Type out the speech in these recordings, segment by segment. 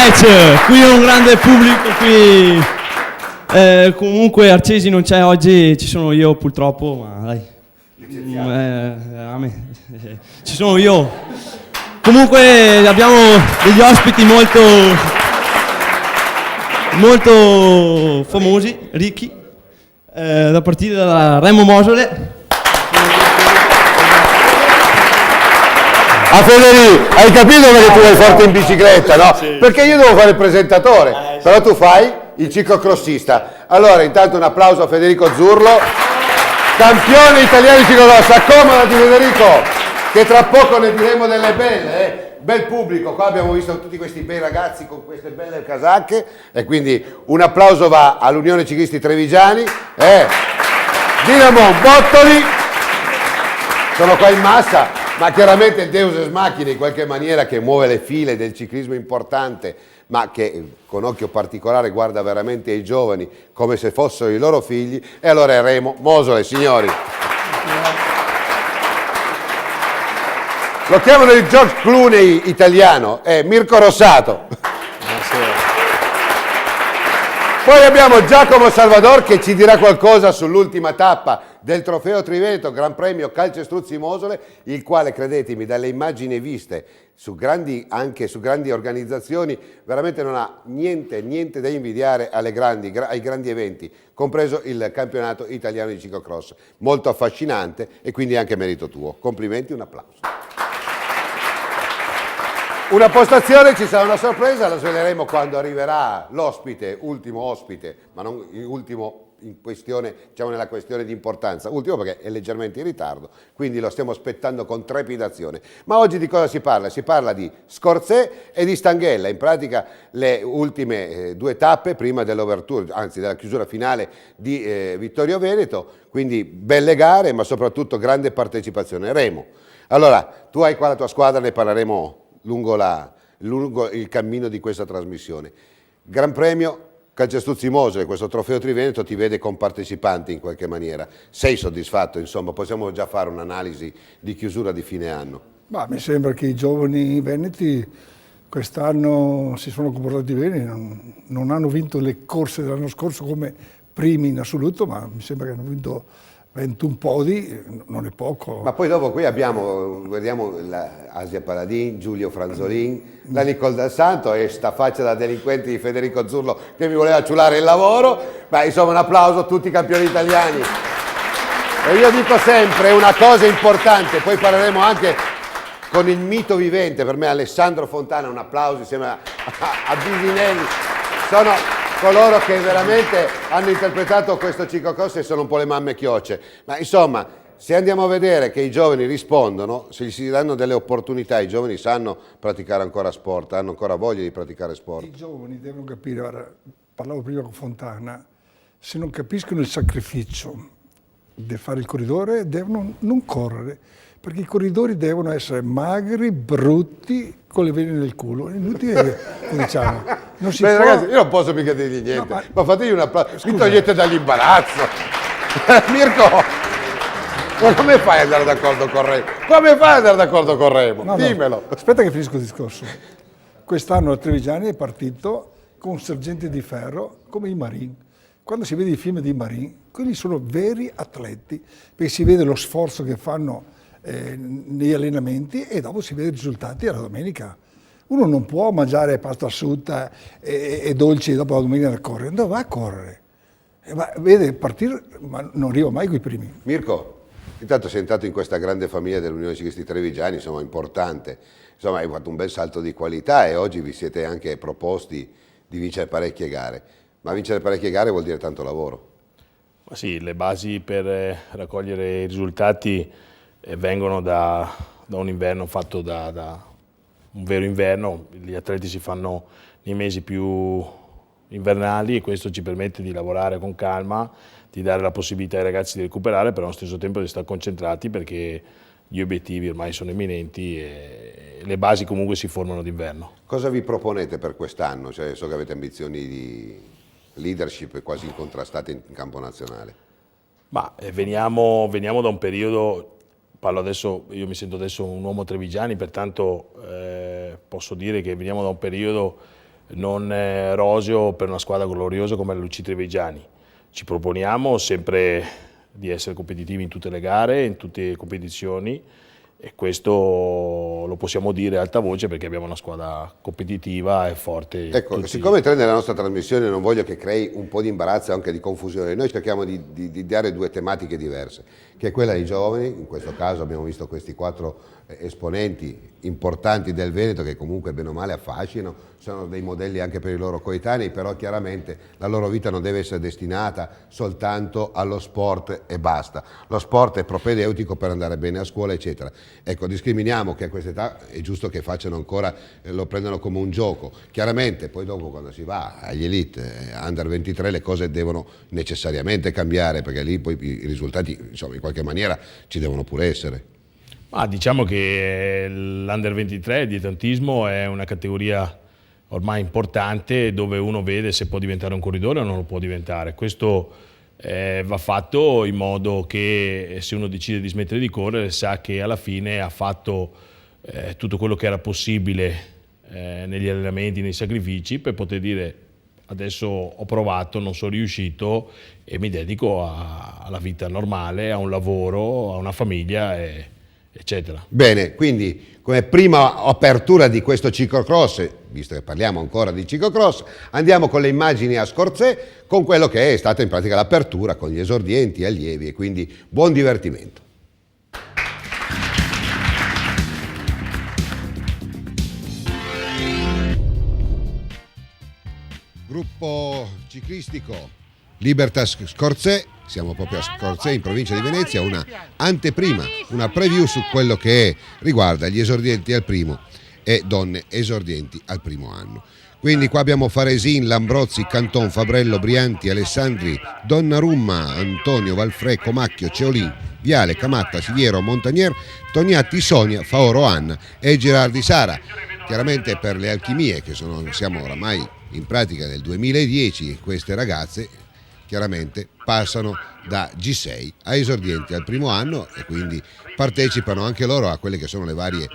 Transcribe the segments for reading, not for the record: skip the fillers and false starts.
match, qui un grande pubblico, qui comunque Arcesi non c'è oggi, ci sono io purtroppo, ma dai, ci sono io. Comunque abbiamo degli ospiti molto famosi, ricchi, da partire da Remo Mosole. A Federico, hai capito perché tu vai forte in bicicletta, no? Sì. Perché io devo fare il presentatore, però tu fai il ciclocrossista. Allora, intanto un applauso a Federico Zurlo, campione italiano di ciclocross. Accomodati Federico, che tra poco ne diremo delle belle, Bel pubblico, qua abbiamo visto tutti questi bei ragazzi con queste belle casacche e quindi un applauso va all'Unione Ciclisti Trevigiani, Dinamo Bottoli, sono qua in massa. Ma chiaramente il Deus Ex Machina in qualche maniera che muove le file del ciclismo importante, ma che con occhio particolare guarda veramente ai giovani come se fossero i loro figli, e allora è Remo Mosole, signori. Lo chiamano il George Clooney italiano, è Mirko Rossato. Poi abbiamo Giacomo Salvador che ci dirà qualcosa sull'ultima tappa del Trofeo Triveneto, Gran Premio Calcestruzzi Mosole, il quale, credetemi, dalle immagini viste anche su grandi organizzazioni, veramente non ha niente da invidiare ai grandi eventi, compreso il campionato italiano di ciclocross. Molto affascinante e quindi anche merito tuo. Complimenti, un applauso. Una postazione, ci sarà una sorpresa, la sveleremo quando arriverà l'ospite, ultimo ospite, ma non ultimo in questione, diciamo nella questione di importanza, ultimo perché è leggermente in ritardo, quindi lo stiamo aspettando con trepidazione. Ma oggi di cosa si parla? Si parla di Scorzè e di Stanghella, in pratica le ultime due tappe prima dell'overture, anzi della chiusura finale di Vittorio Veneto, quindi belle gare ma soprattutto grande partecipazione. Remo, allora tu hai qua la tua squadra, ne parleremo lungo il cammino di questa trasmissione. Gran Premio Calcestruzzi Mosole, questo Trofeo Triveneto ti vede compartecipanti in qualche maniera. Sei soddisfatto, insomma, possiamo già fare un'analisi di chiusura di fine anno? Ma mi sembra che i giovani veneti quest'anno si sono comportati bene, non hanno vinto le corse dell'anno scorso come primi in assoluto, ma mi sembra che hanno vinto 21 podi, non è poco. Ma poi dopo qui vediamo Asia Paladin, Giulio Franzolin, la Nicole Dal Santo e sta faccia da delinquenti di Federico Zurlo che mi voleva ciulare il lavoro, ma insomma un applauso a tutti i campioni italiani. E io dico sempre una cosa importante, poi parleremo anche con il mito vivente, per me Alessandro Fontana, un applauso insieme a Bisinelli, sono coloro che veramente hanno interpretato questo ciclocross e sono un po' le mamme chiocce, ma insomma se andiamo a vedere che i giovani rispondono, se gli si danno delle opportunità, i giovani sanno praticare ancora sport, hanno ancora voglia di praticare sport. I giovani devono capire, guarda, parlavo prima con Fontana, se non capiscono il sacrificio di fare il corridore devono non correre, perché i corridori devono essere magri, brutti, con le vene nel culo, è inutile diciamo. Non si può... Ragazzi, io non posso mica dirgli niente, no, ma fategli un applauso, mi togliete dall'imbarazzo. Mirko, ma come fai ad andare d'accordo con Remo? Come fai ad andare d'accordo con Remo? No, dimmelo. No. Aspetta che finisco il discorso. Quest'anno a Trevigiani è partito con sergenti di ferro come i Marin. Quando si vede i film di Marin, quelli sono veri atleti, perché si vede lo sforzo che fanno negli allenamenti e dopo si vede i risultati alla domenica. Uno non può mangiare pasta asciutta e dolci dopo la domenica da correre, dove va a correre? Vede partire, ma non arriva mai coi primi. Mirko, intanto sei entrato in questa grande famiglia dell'Unione Ciclisti Trevigiani, insomma importante, insomma hai fatto un bel salto di qualità e oggi vi siete anche proposti di vincere parecchie gare, ma vincere parecchie gare vuol dire tanto lavoro. Ma sì, le basi per raccogliere i risultati vengono da un inverno fatto da un vero inverno, gli atleti si fanno nei mesi più invernali e questo ci permette di lavorare con calma, di dare la possibilità ai ragazzi di recuperare, però allo stesso tempo di stare concentrati perché gli obiettivi ormai sono imminenti e le basi comunque si formano d'inverno. Cosa vi proponete per quest'anno? Cioè, so che avete ambizioni di leadership quasi incontrastate in campo nazionale. Ma veniamo da un periodo... Parlo adesso, io mi sento adesso un uomo trevigiani, pertanto posso dire che veniamo da un periodo non roseo per una squadra gloriosa come la Luci Trevigiani. Ci proponiamo sempre di essere competitivi in tutte le gare, in tutte le competizioni, e questo lo possiamo dire a alta voce perché abbiamo una squadra competitiva e forte. Ecco, siccome te nella nostra trasmissione non voglio che crei un po' di imbarazzo e anche di confusione, noi cerchiamo di dare due tematiche diverse, che è quella dei giovani. In questo caso abbiamo visto questi 4 esponenti importanti del Veneto che comunque bene o male affascinano, sono dei modelli anche per i loro coetanei, però chiaramente la loro vita non deve essere destinata soltanto allo sport e basta. Lo sport è propedeutico per andare bene a scuola, eccetera. Ecco, discriminiamo che a questa età è giusto che facciano ancora, lo prendano come un gioco. Chiaramente poi dopo quando si va agli elite, under 23, le cose devono necessariamente cambiare, perché lì poi i risultati, insomma, in qualche maniera ci devono pure essere. Diciamo che l'Under 23, il dilettantismo, è una categoria ormai importante dove uno vede se può diventare un corridore o non lo può diventare. Questo va fatto in modo che se uno decide di smettere di correre sa che alla fine ha fatto tutto quello che era possibile negli allenamenti, nei sacrifici, per poter dire adesso ho provato, non sono riuscito e mi dedico alla vita normale, a un lavoro, a una famiglia, eccetera. Bene, quindi come prima apertura di questo ciclocross, visto che parliamo ancora di ciclocross, andiamo con le immagini a Scorzè, con quello che è stata in pratica l'apertura, con gli esordienti, allievi, e quindi buon divertimento. Gruppo ciclistico Libertas Scorzè, siamo proprio a Scorzè in provincia di Venezia, una anteprima, una preview su quello che riguarda gli esordienti al primo e donne esordienti al primo anno. Quindi qua abbiamo Faresin, Lambrozzi, Canton, Fabrello, Brianti, Alessandri, Donnarumma, Antonio, Valfrè, Comacchio, Ceolin, Viale, Camatta, Siviero, Montagnier, Tognatti, Sonia, Faoro, Anna e Gerardi Sara. Chiaramente per le alchimie, che siamo oramai in pratica nel 2010, queste ragazze chiaramente passano da G6 a esordienti al primo anno e quindi partecipano anche loro a quelle che sono le varie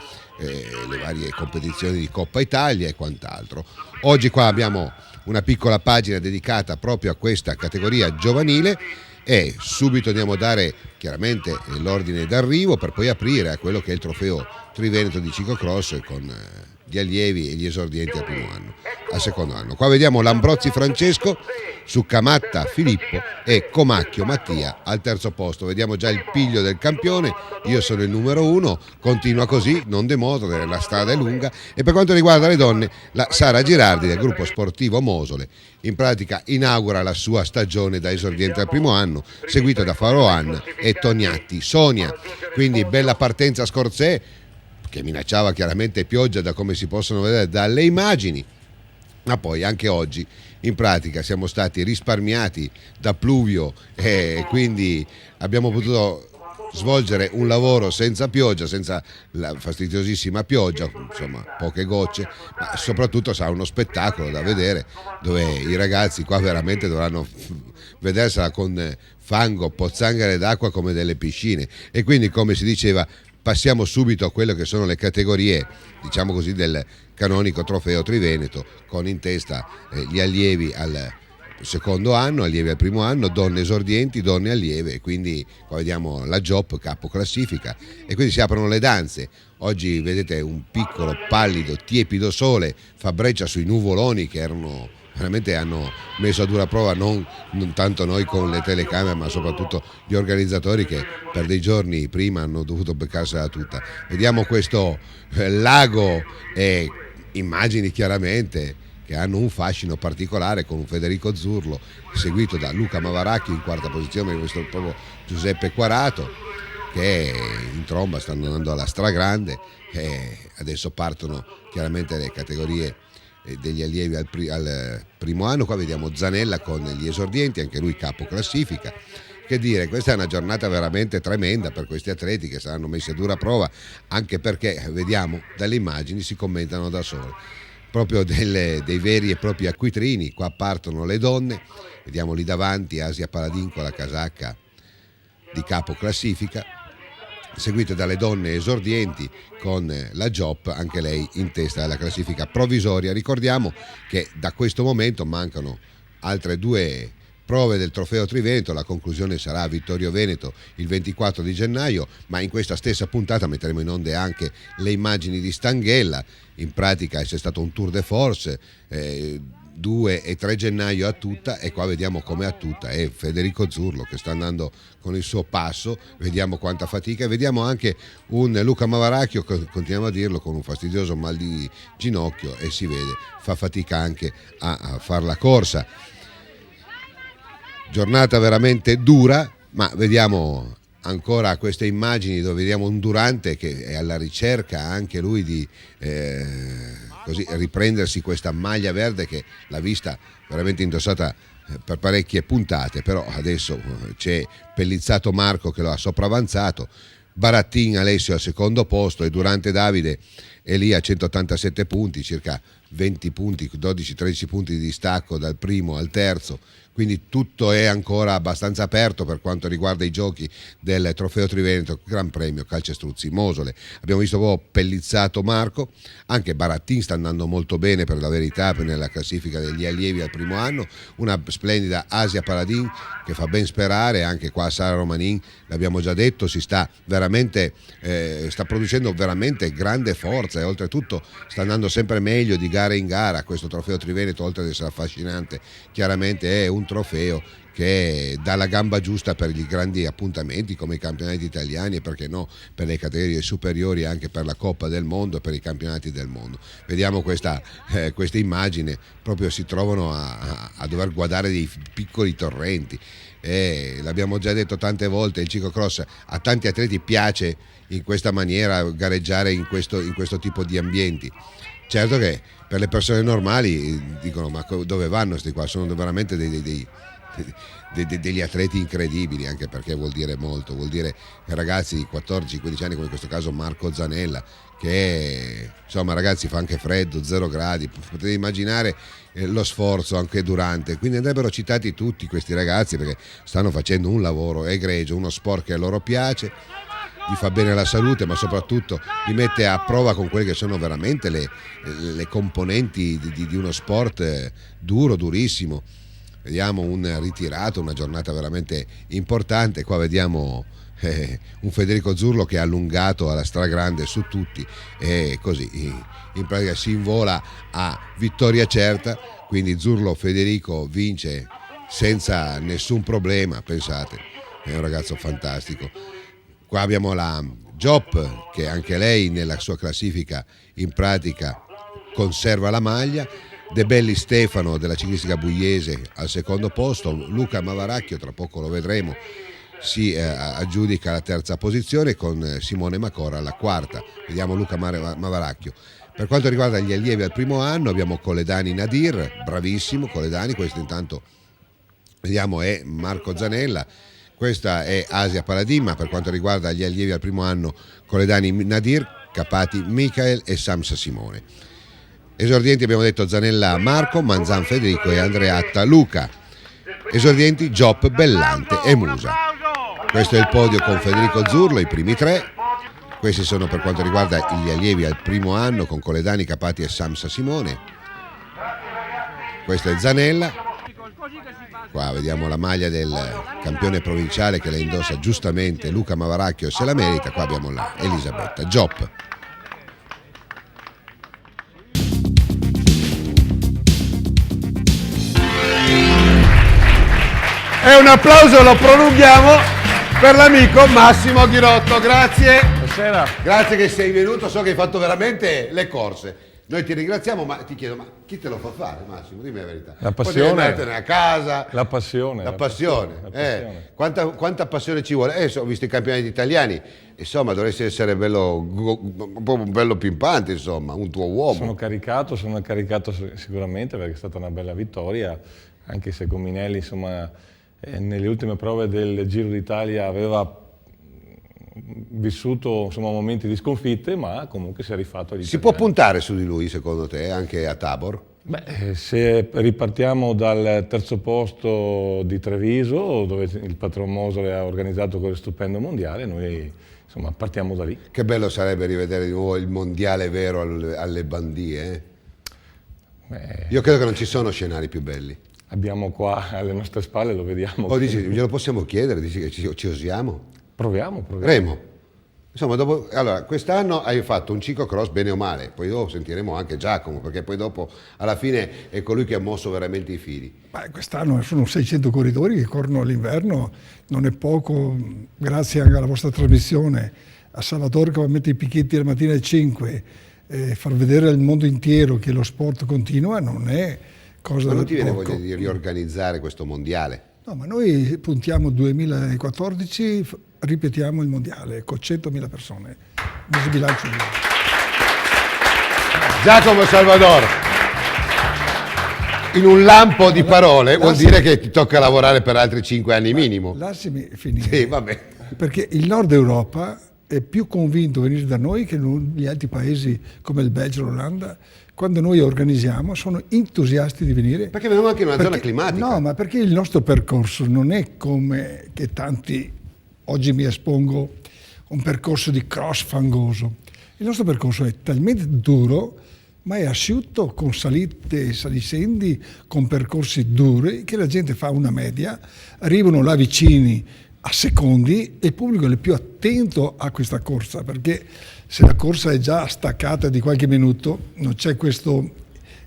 competizioni di Coppa Italia e quant'altro. Oggi qua abbiamo una piccola pagina dedicata proprio a questa categoria giovanile e subito andiamo a dare chiaramente l'ordine d'arrivo per poi aprire a quello che è il trofeo Triveneto di ciclocross con gli allievi e gli esordienti al primo anno, al secondo anno. Qua vediamo Lambrozzi Francesco su Camatta Filippo e Comacchio Mattia al terzo posto. Vediamo già il piglio del campione, io sono il numero 1, continua così, non demordere, la strada è lunga. E per quanto riguarda le donne, la Sara Girardi del gruppo sportivo Mosole in pratica inaugura la sua stagione da esordiente al primo anno, seguita da Faro Anna e Tognatti Sonia. Quindi bella partenza a Scorzè, che minacciava chiaramente pioggia da come si possono vedere dalle immagini, ma poi anche oggi in pratica siamo stati risparmiati da pluvio e quindi abbiamo potuto svolgere un lavoro senza pioggia, senza la fastidiosissima pioggia, insomma poche gocce, ma soprattutto sarà uno spettacolo da vedere dove i ragazzi qua veramente dovranno vedersela con fango, pozzanghere d'acqua come delle piscine. E quindi, come si diceva, passiamo subito a quello che sono le categorie, diciamo così, del canonico trofeo Triveneto, con in testa gli allievi al secondo anno, allievi al primo anno, donne esordienti, donne allieve, e quindi qua vediamo la Giop, capo classifica, e quindi si aprono le danze. Oggi vedete un piccolo, pallido, tiepido sole fa breccia sui nuvoloni che veramente hanno messo a dura prova non tanto noi con le telecamere, ma soprattutto gli organizzatori che per dei giorni prima hanno dovuto beccarsela tutta. Vediamo questo lago e immagini chiaramente che hanno un fascino particolare, con un Federico Zurlo seguito da Luca Mavaracchi in quarta posizione, questo proprio Giuseppe Quarato, che in tromba stanno andando alla stragrande, e adesso partono chiaramente le categorie degli allievi al primo anno. Qua vediamo Zanella con gli esordienti, anche lui capo classifica. Che dire, questa è una giornata veramente tremenda per questi atleti che saranno messi a dura prova, anche perché vediamo dalle immagini, si commentano da sole, proprio dei veri e propri acquitrini. Qua partono le donne, vediamo lì davanti Asia Paladin con la casacca di capo classifica, seguite dalle donne esordienti con la Giop, anche lei in testa alla classifica provvisoria. Ricordiamo che da questo momento mancano altre 2 prove del Trofeo Triveneto, la conclusione sarà a Vittorio Veneto il 24 di gennaio, ma in questa stessa puntata metteremo in onda anche le immagini di Stanghella. In pratica c'è stato un tour de force, 2 e 3 gennaio a Tutta, e qua vediamo come a Tutta è Federico Zurlo che sta andando con il suo passo, vediamo quanta fatica, e vediamo anche un Luca Mavaracchio, continuiamo a dirlo, con un fastidioso mal di ginocchio, e si vede, fa fatica anche a fare la corsa. Giornata veramente dura, ma vediamo ancora queste immagini dove vediamo un Durante che è alla ricerca anche lui di così riprendersi questa maglia verde che l'ha vista veramente indossata per parecchie puntate, però adesso c'è Pellizzato Marco che lo ha sopravanzato, Barattin Alessio al secondo posto, e Durante Davide è lì a 187 punti, circa 20 punti, 12-13 punti di distacco dal primo al terzo. Quindi tutto è ancora abbastanza aperto per quanto riguarda i giochi del Trofeo Triveneto, Gran Premio Calcestruzzi Mosole. Abbiamo visto proprio Pellizzato Marco, anche Barattin sta andando molto bene per la verità nella classifica degli allievi al primo anno, una splendida Asia Paladin che fa ben sperare, anche qua Sara Romanin, l'abbiamo già detto, si sta veramente sta producendo veramente grande forza, e oltretutto sta andando sempre meglio di gara in gara. Questo Trofeo Triveneto, oltre ad essere affascinante, chiaramente è un trofeo che dà la gamba giusta per gli grandi appuntamenti come i campionati italiani, e perché no per le categorie superiori, anche per la Coppa del Mondo e per i campionati del mondo. Vediamo questa immagine, proprio si trovano a dover guardare dei piccoli torrenti, e l'abbiamo già detto tante volte, il ciclocross a tanti atleti piace in questa maniera gareggiare in questo tipo di ambienti. Certo che per le persone normali dicono: ma dove vanno questi qua? Sono veramente degli atleti incredibili, anche perché vuol dire molto, vuol dire ragazzi di 14-15 anni, come in questo caso Marco Zanella, che insomma ragazzi fa anche freddo, 0 gradi, potete immaginare lo sforzo anche durante, quindi andrebbero citati tutti questi ragazzi perché stanno facendo un lavoro egregio, uno sport che a loro piace, gli fa bene alla salute, ma soprattutto li mette a prova con quelle che sono veramente le componenti di uno sport duro, durissimo. Vediamo un ritirato, una giornata veramente importante. Qua vediamo un Federico Zurlo che è allungato alla stragrande su tutti, e così in pratica si invola a vittoria certa, quindi Zurlo Federico vince senza nessun problema, pensate, è un ragazzo fantastico. Qua abbiamo la Giop che anche lei nella sua classifica in pratica conserva la maglia, De Belli Stefano della ciclistica pugliese al secondo posto, Luca Mavaracchio, tra poco lo vedremo, si aggiudica la terza posizione con Simone Macora alla quarta. Vediamo Luca Mavaracchio. Per quanto riguarda gli allievi al primo anno abbiamo Coledani Nadir, bravissimo Coledani, questo intanto vediamo è Marco Zanella. Questa è Asia Paladin, ma per quanto riguarda gli allievi al primo anno, Coledani Nadir, Capati Michael e Samsa Simone. Esordienti abbiamo detto Zanella Marco, Manzan Federico e Andreatta Luca. Esordienti Giop, Bellante e Musa. Questo è il podio con Federico Zurlo, i primi 3. Questi sono per quanto riguarda gli allievi al primo anno con Coledani, Capati e Samsa Simone. Questo è Zanella. Qua vediamo la maglia del campione provinciale che la indossa giustamente Luca Mavaracchio e se la merita. Qua abbiamo la Elisabetta Giop. E un applauso lo prolunghiamo per l'amico Massimo Ghirotto, grazie. Buonasera. Grazie che sei venuto, so che hai fatto veramente le corse. Noi ti ringraziamo, ma ti chiedo, ma chi te lo fa fare, Massimo? Dimmi la verità. La passione. Potevi andartene a casa. La passione. La passione. Quanta passione ci vuole? Ho visto i campionati italiani, insomma, dovresti essere un po' bello pimpante, insomma, un tuo uomo. Sono caricato sicuramente perché è stata una bella vittoria, anche se Gominelli, insomma, nelle ultime prove del Giro d'Italia aveva vissuto insomma, momenti di sconfitte, ma comunque si è rifatto agli Si italiani. può puntare su di lui, secondo te, anche a Tabor? Se ripartiamo dal terzo posto di Treviso, dove il patron Mosole ha organizzato quello stupendo mondiale, noi insomma partiamo da lì. Che bello sarebbe rivedere di nuovo il mondiale vero alle Bandie. Io credo che non ci sono scenari più belli. Abbiamo qua alle nostre spalle, lo vediamo. O dici, glielo possiamo chiedere, dici che ci osiamo? Proviamo. Remo, insomma, allora, quest'anno hai fatto un ciclocross bene o male, poi dopo sentiremo anche Giacomo, perché poi dopo alla fine è colui che ha mosso veramente i fili. Quest'anno sono 600 corridori che corrono all'inverno, non è poco, grazie anche alla vostra trasmissione, a Salvatore che va a mettere i picchetti la mattina alle 5, far vedere al mondo intero che lo sport continua non è cosa Ma non da ti viene poco. voglia di riorganizzare questo mondiale? No, ma noi puntiamo 2014, ripetiamo il mondiale con 100.000 persone, mi sbilancio io. Giacomo Salvador, in un lampo di parole vuol dire che ti tocca lavorare per altri 5 anni minimo. Lasciami finire. Sì, vabbè. Perché il Nord Europa è più convinto a venire da noi che negli altri paesi come il Belgio e l'Olanda. Quando noi organizziamo sono entusiasti di venire. Perché veniamo anche in una zona climatica. No, ma perché il nostro percorso non è come che tanti, oggi mi espongo, un percorso di cross fangoso. Il nostro percorso è talmente duro, ma è asciutto, con salite e saliscendi, con percorsi duri, che la gente fa una media, arrivano là vicini a secondi e il pubblico è più attento a questa corsa, perché se la corsa è già staccata di qualche minuto non c'è questo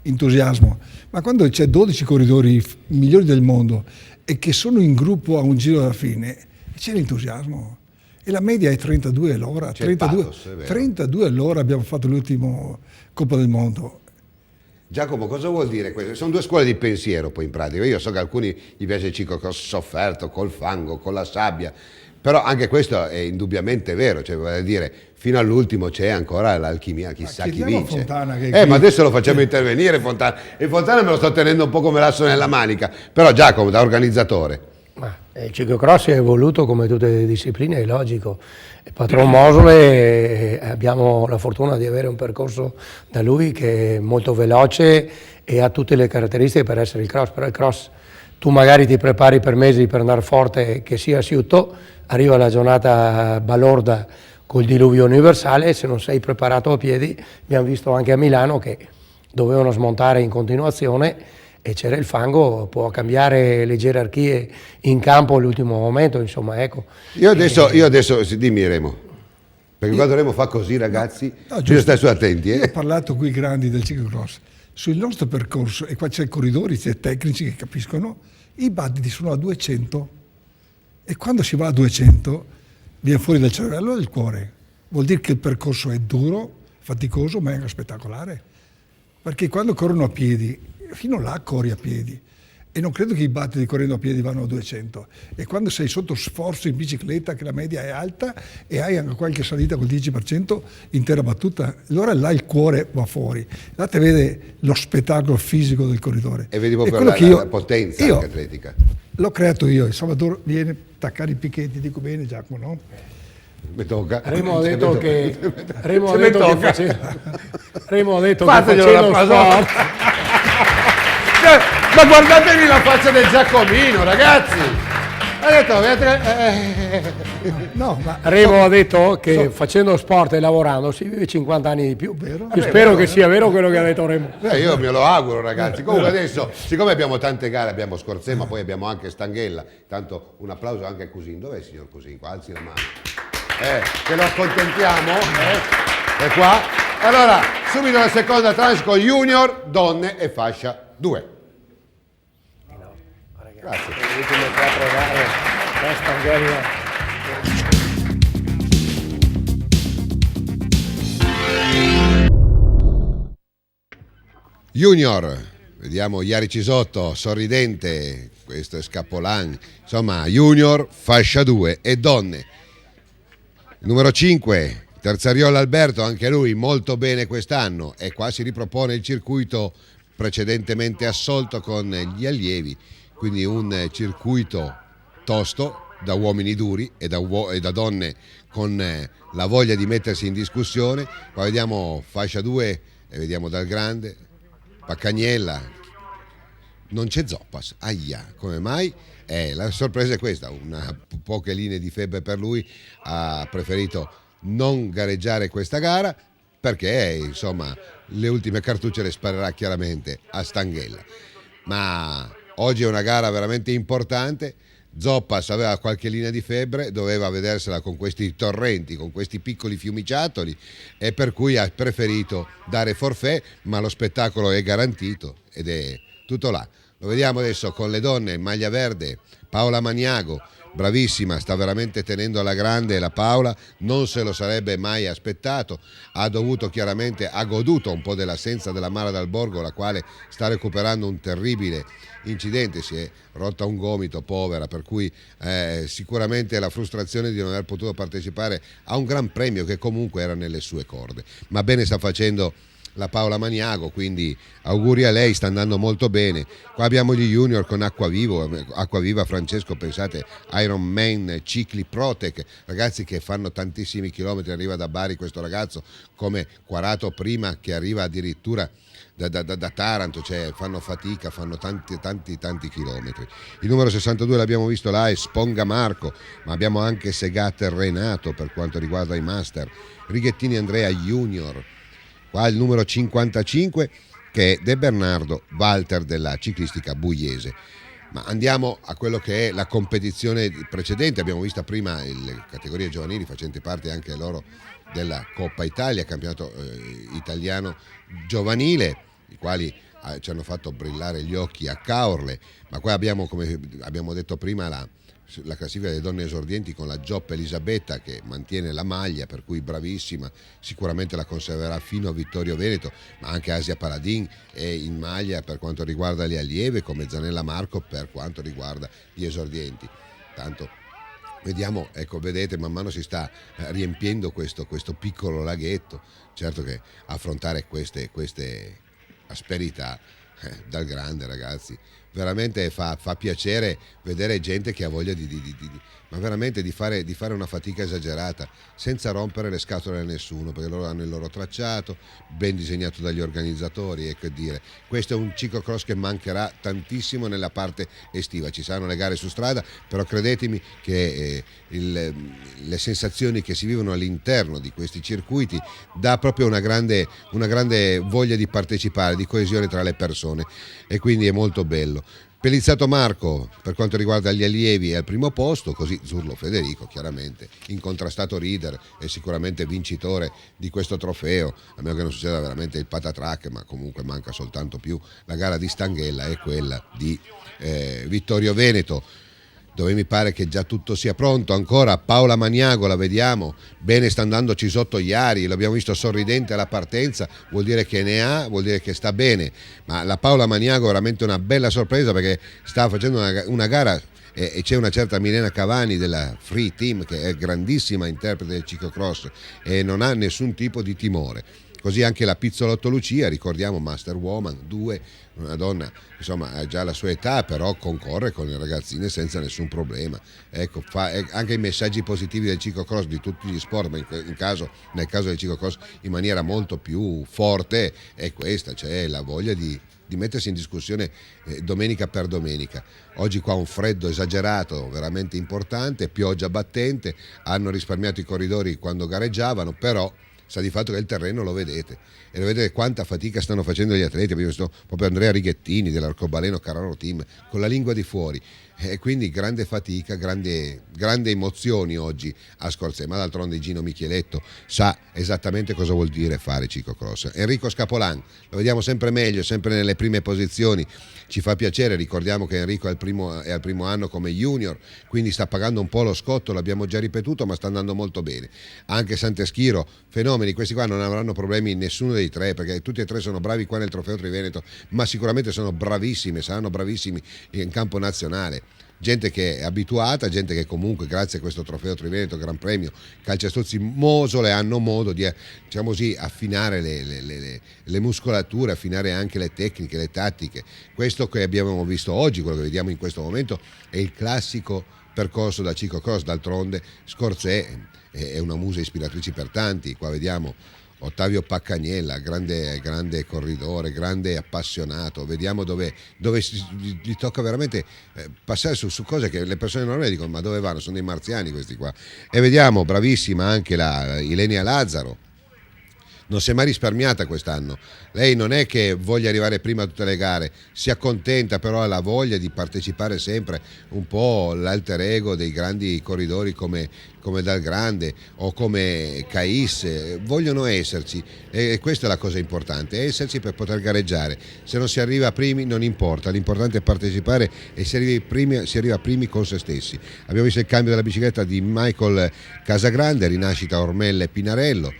entusiasmo, ma quando c'è 12 corridori migliori del mondo e che sono in gruppo a un giro alla fine c'è l'entusiasmo e la media è 32 all'ora, C'è il pathos, è vero. 32 all'ora abbiamo fatto l'ultimo Coppa del Mondo. Giacomo, cosa vuol dire questo? Sono due scuole di pensiero poi in pratica. Io so che a alcuni gli piace il ciclocross sofferto, col fango, con la sabbia, però anche questo è indubbiamente vero, cioè vuol dire fino all'ultimo c'è ancora l'alchimia, chissà chi chiediamo a vince. Fontana che Ma adesso lo facciamo intervenire Fontana, e Fontana me lo sto tenendo un po' come l'asso nella manica, però Giacomo da organizzatore. Il ciclocross è evoluto come tutte le discipline, è logico. Il patron Mosole, abbiamo la fortuna di avere un percorso da lui che è molto veloce e ha tutte le caratteristiche per essere il cross, però il cross tu magari ti prepari per mesi per andare forte che sia asciutto, arriva la giornata balorda col diluvio universale e se non sei preparato a piedi, abbiamo visto anche a Milano che dovevano smontare in continuazione e c'era il fango, può cambiare le gerarchie in campo all'ultimo momento, insomma, ecco. Io adesso dimmi Remo, perché quando Remo fa così ragazzi, bisogna stare su attenti. Io ho parlato qui grandi del ciclocross, sul nostro percorso, e qua c'è corridori, c'è tecnici che capiscono, i battiti sono a 200 e quando si va a 200 viene fuori dal cervello il cuore, vuol dire che il percorso è duro, faticoso, ma è anche spettacolare, perché quando corrono a piedi, fino là corri a piedi e non credo che i battiti correndo a piedi vanno a 200 e quando sei sotto sforzo in bicicletta che la media è alta e hai anche qualche salita col 10% intera battuta, allora là il cuore va fuori, là te vede lo spettacolo fisico del corridore E vedi proprio la potenza anche atletica. L'ho creato io, il Salvatore viene a attaccare i picchetti, dico bene Giacomo, no? Mi tocca. Remo ha detto che Fateglielo facendo la sport. Ma guardatevi la faccia del Giacomino, ragazzi! Ha detto, No, ma Remo ha detto che facendo sport e lavorando si vive 50 anni di più. Vero? Io spero che sia vero quello che ha detto Remo. io me lo auguro ragazzi. Comunque adesso, siccome abbiamo tante gare, abbiamo Scorzè, ma poi abbiamo anche Stanghella, tanto un applauso anche a Cusin. Dov'è il signor Cusin? Qua, alzi la mano. Che lo accontentiamo. È qua. Allora, subito la seconda tranche con Junior, donne e fascia 2. Grazie. Le ultime 4 gare, Stanghella. Junior, vediamo Iari Cisotto, sorridente, questo è Scappolan, insomma Junior, fascia 2 e donne. Numero 5, Terzariol Alberto, anche lui molto bene quest'anno e qua si ripropone il circuito precedentemente assolto con gli allievi, quindi un circuito tosto da uomini duri e da donne con la voglia di mettersi in discussione. Qua vediamo fascia 2 e vediamo Dal Grande, Paccagnella, non c'è Zoppas, ahia, come mai? La sorpresa è questa, poche linee di febbre per lui, ha preferito non gareggiare questa gara perché insomma le ultime cartucce le sparerà chiaramente a Stanghella. Ma oggi è una gara veramente importante. Zoppas aveva qualche linea di febbre, doveva vedersela con questi torrenti, con questi piccoli fiumiciattoli, e per cui ha preferito dare forfait, ma lo spettacolo è garantito ed è tutto là. Lo vediamo adesso con le donne in maglia verde, Paola Maniago, bravissima, sta veramente tenendo alla grande la Paola, non se lo sarebbe mai aspettato, ha goduto un po' dell'assenza della Mara Dal Borgo, la quale sta recuperando un terribile incidente, si è rotta un gomito, povera, per cui sicuramente la frustrazione di non aver potuto partecipare a un gran premio che comunque era nelle sue corde, ma bene sta facendo la Paola Maniago, quindi auguri a lei, sta andando molto bene. Qua abbiamo gli junior con Acquaviva Francesco, pensate, Ironman Cicli Protec, ragazzi che fanno tantissimi chilometri, arriva da Bari questo ragazzo, come Quarato prima che arriva addirittura da Taranto, cioè fanno fatica, fanno tanti chilometri. Il numero 62 l'abbiamo visto là, è Sponga Marco, ma abbiamo anche Segater Renato per quanto riguarda i master, Righettini Andrea Junior, qua il numero 55 che è De Bernardo Walter della ciclistica pugliese. Ma andiamo a quello che è la competizione precedente, abbiamo visto prima le categorie giovanili facenti parte anche loro della Coppa Italia, campionato italiano giovanile, i quali ci hanno fatto brillare gli occhi a Caorle, ma qua abbiamo, come abbiamo detto prima, la classifica delle donne esordienti con la Gioppa Elisabetta che mantiene la maglia, per cui bravissima, sicuramente la conserverà fino a Vittorio Veneto, ma anche Asia Paladin è in maglia per quanto riguarda le allieve, come Zanella Marco per quanto riguarda gli esordienti. Tanto vediamo, ecco, vedete, man mano si sta riempiendo questo piccolo laghetto. Certo che affrontare queste asperità dal grande, ragazzi, veramente fa piacere vedere gente che ha voglia ma veramente di fare una fatica esagerata senza rompere le scatole a nessuno, perché loro hanno il loro tracciato ben disegnato dagli organizzatori, e che dire, questo è un ciclocross che mancherà tantissimo nella parte estiva. Ci saranno le gare su strada, però credetemi che le sensazioni che si vivono all'interno di questi circuiti dà proprio una grande voglia di partecipare, di coesione tra le persone, e quindi è molto bello. Pelizzato Marco per quanto riguarda gli allievi è al primo posto, così Zurlo Federico chiaramente incontrastato leader e sicuramente vincitore di questo trofeo, a meno che non succeda veramente il patatrack, ma comunque manca soltanto più la gara di Stanghella e quella di Vittorio Veneto, dove mi pare che già tutto sia pronto. Ancora Paola Maniago, la vediamo bene, sta andando Cisotto Iari, l'abbiamo visto sorridente alla partenza, vuol dire che vuol dire che sta bene, ma la Paola Maniago è veramente una bella sorpresa, perché sta facendo una gara e c'è una certa Milena Cavani della Free Team che è grandissima interprete del ciclocross e non ha nessun tipo di timore. Così anche la Pizzolotto Lucia, ricordiamo Master Woman 2, una donna insomma ha già la sua età, però concorre con le ragazzine senza nessun problema. Ecco, fa anche i messaggi positivi del ciclocross, di tutti gli sport, ma nel caso del ciclocross in maniera molto più forte è questa, cioè la voglia di mettersi in discussione domenica per domenica. Oggi qua un freddo esagerato veramente importante, pioggia battente, hanno risparmiato i corridori quando gareggiavano, però sta di fatto che il terreno lo vedete, e lo vedete quanta fatica stanno facendo gli atleti. Abbiamo visto proprio Andrea Righettini dell'Arcobaleno Carraro Team con la lingua di fuori, e quindi grande fatica, grande emozioni oggi a Scorzè, ma d'altronde Gino Micheletto sa esattamente cosa vuol dire fare ciclocross. Enrico Scapolan lo vediamo sempre meglio, sempre nelle prime posizioni, ci fa piacere. Ricordiamo che Enrico è al primo anno come junior, quindi sta pagando un po' lo scotto, l'abbiamo già ripetuto, ma sta andando molto bene. Anche Santeschiro, fenomeni, questi qua non avranno problemi nessuno dei tre, perché tutti e tre sono bravi qua nel Trofeo Triveneto, ma sicuramente sono bravissimi, saranno bravissimi in campo nazionale. Gente che è abituata, gente che comunque grazie a questo Trofeo Triveneto Gran Premio Calciastruzzi Mosole hanno modo di, diciamo così, affinare le muscolature, affinare anche le tecniche, le tattiche. Questo che abbiamo visto oggi, quello che vediamo in questo momento, è il classico percorso da ciclocross. D'altronde Scorzè è una musa ispiratrice per tanti. Qua vediamo Ottavio Paccagnella, grande corridore, grande appassionato, vediamo dove gli tocca veramente passare su cose che le persone normali dicono ma dove vanno, sono dei marziani questi qua. E vediamo, bravissima anche la Ilenia Lazzaro, non si è mai risparmiata quest'anno, lei non è che voglia arrivare prima a tutte le gare, si accontenta, però ha la voglia di partecipare sempre, un po' l'alter ego dei grandi corridori come Dal Grande o come Cais, vogliono esserci, e questa è la cosa importante, esserci per poter gareggiare. Se non si arriva primi non importa, l'importante è partecipare, e si arriva primi con se stessi. Abbiamo visto il cambio della bicicletta di Michael Casagrande, rinascita Ormelle Pinarello.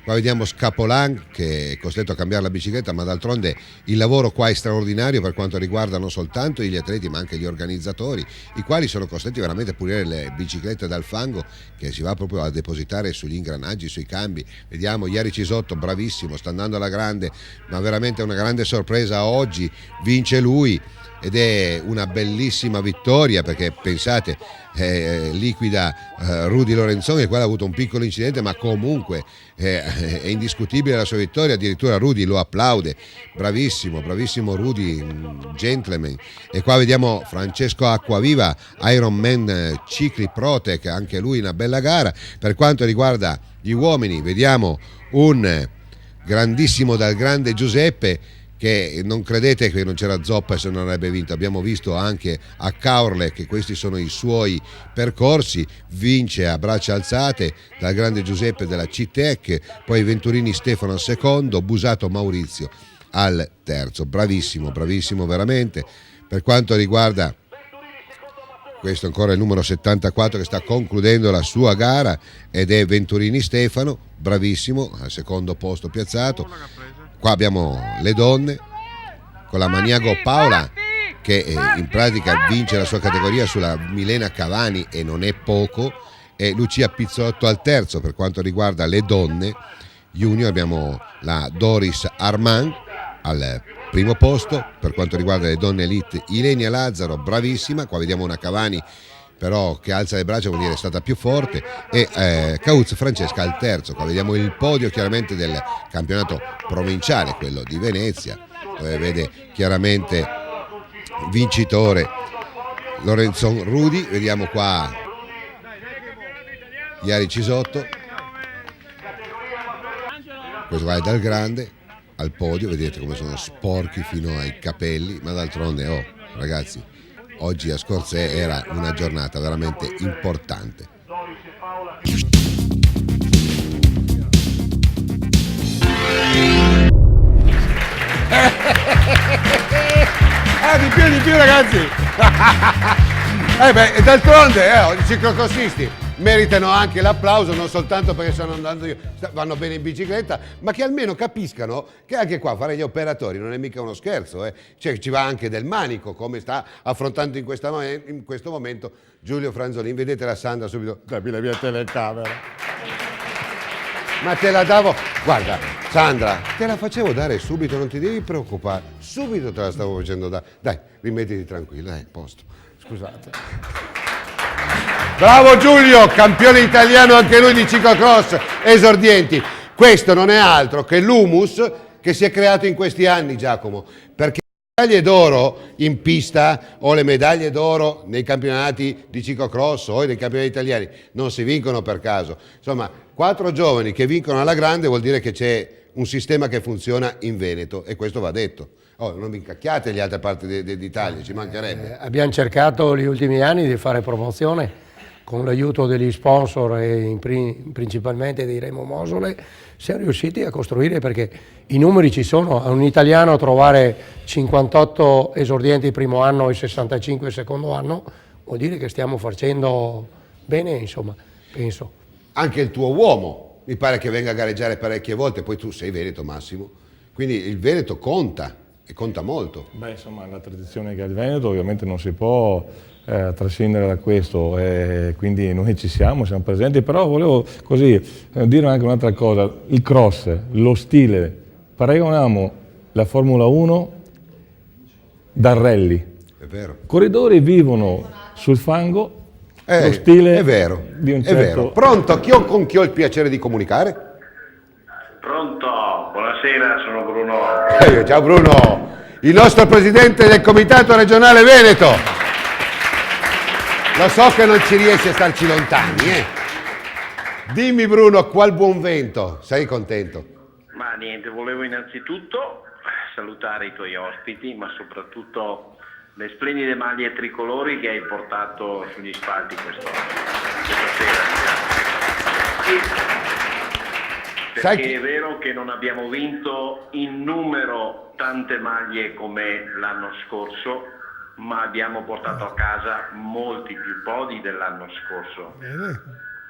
Qua vediamo Scapolan che è costretto a cambiare la bicicletta, ma d'altronde il lavoro qua è straordinario per quanto riguarda non soltanto gli atleti ma anche gli organizzatori, i quali sono costretti veramente a pulire le biciclette dal fango che si va proprio a depositare sugli ingranaggi, sui cambi. Vediamo Iari Cisotto, bravissimo, sta andando alla grande, ma veramente una grande sorpresa oggi, vince lui. Ed è una bellissima vittoria, perché pensate, liquida Rudy Lorenzoni, il quale ha avuto un piccolo incidente, ma comunque è indiscutibile la sua vittoria, addirittura Rudy lo applaude, bravissimo Rudy, gentleman. E qua vediamo Francesco Acquaviva, Ironman Cicli Protec, anche lui una bella gara. Per quanto riguarda gli uomini vediamo un grandissimo Dal Grande Giuseppe, che non credete che non c'era zoppa se non avrebbe vinto, abbiamo visto anche a Caorle che questi sono i suoi percorsi, vince a braccia alzate Dal Grande Giuseppe della CITEC, poi Venturini Stefano al secondo, Busato Maurizio al terzo. Bravissimo veramente. Per quanto riguarda questo ancora il numero 74 che sta concludendo la sua gara, ed è Venturini Stefano, bravissimo, al secondo posto piazzato. Qua abbiamo le donne con la Maniago Paola che in pratica vince la sua categoria sulla Milena Cavani, e non è poco, e Lucia Pizzotto al terzo. Per quanto riguarda le donne junior abbiamo la Doris Armand al primo posto. Per quanto riguarda le donne elite Ilenia Lazzaro, bravissima, qua vediamo una Cavani però che alza le braccia, vuol dire è stata più forte, e Cauz Francesca al terzo. Qua vediamo il podio chiaramente del campionato provinciale, quello di Venezia, dove vede chiaramente vincitore Lorenzon Rudy. Vediamo qua Iari Cisotto, questo va Dal Grande al podio, vedete come sono sporchi fino ai capelli, ma d'altronde ragazzi, oggi a Scorzè era una giornata veramente importante. Di più ragazzi. D'altronde i ciclocrossisti meritano anche l'applauso, non soltanto perché stanno andando, vanno bene in bicicletta, ma che almeno capiscano che anche qua fare gli operatori non è mica uno scherzo, Cioè, ci va anche del manico, come sta affrontando in questo momento Giulio Franzolin. Vedete la Sandra subito, dammi la mia telecamera. Ma te la davo, guarda Sandra, te la facevo dare subito, non ti devi preoccupare, subito te la stavo facendo dare. Dai, rimettiti tranquillo, posto. Scusate. Bravo Giulio, campione italiano anche lui di ciclocross, esordienti. Questo non è altro che l'humus che si è creato in questi anni, Giacomo, perché le medaglie d'oro in pista o le medaglie d'oro nei campionati di ciclocross o nei campionati italiani non si vincono per caso. Insomma, 4 giovani che vincono alla grande vuol dire che c'è un sistema che funziona in Veneto, e questo va detto. Non vi incacchiate le altre parti d'Italia, ci mancherebbe. Abbiamo cercato negli ultimi anni di fare promozione con l'aiuto degli sponsor e principalmente di Remo Mosole. Siamo riusciti a costruire, perché i numeri ci sono. A un italiano trovare 58 esordienti il primo anno e 65 il secondo anno vuol dire che stiamo facendo bene, insomma, penso. Anche il tuo uomo mi pare che venga a gareggiare parecchie volte, poi tu sei veneto, Massimo, quindi il Veneto conta, e conta molto. Beh, insomma, la tradizione che ha il Veneto ovviamente non si può trascendere da questo, quindi noi ci siamo presenti, però volevo così dire anche un'altra cosa: il cross, lo stile, paragoniamo la Formula 1 dal rally. È vero. I corridori vivono sul fango, lo stile è vero, di un è certo... vero. Pronto? Con chi ho il piacere di comunicare? Pronto, buonasera, sono Bruno. Ciao Bruno, il nostro presidente del comitato regionale Veneto. Lo so che non ci riesci a starci lontani, Dimmi Bruno, qual buon vento? Sei contento? Ma niente, volevo innanzitutto salutare i tuoi ospiti, ma soprattutto le splendide maglie tricolori che hai portato sugli spalti questa sera. Perché è vero che non abbiamo vinto in numero tante maglie come l'anno scorso, ma abbiamo portato a casa molti più podi dell'anno scorso.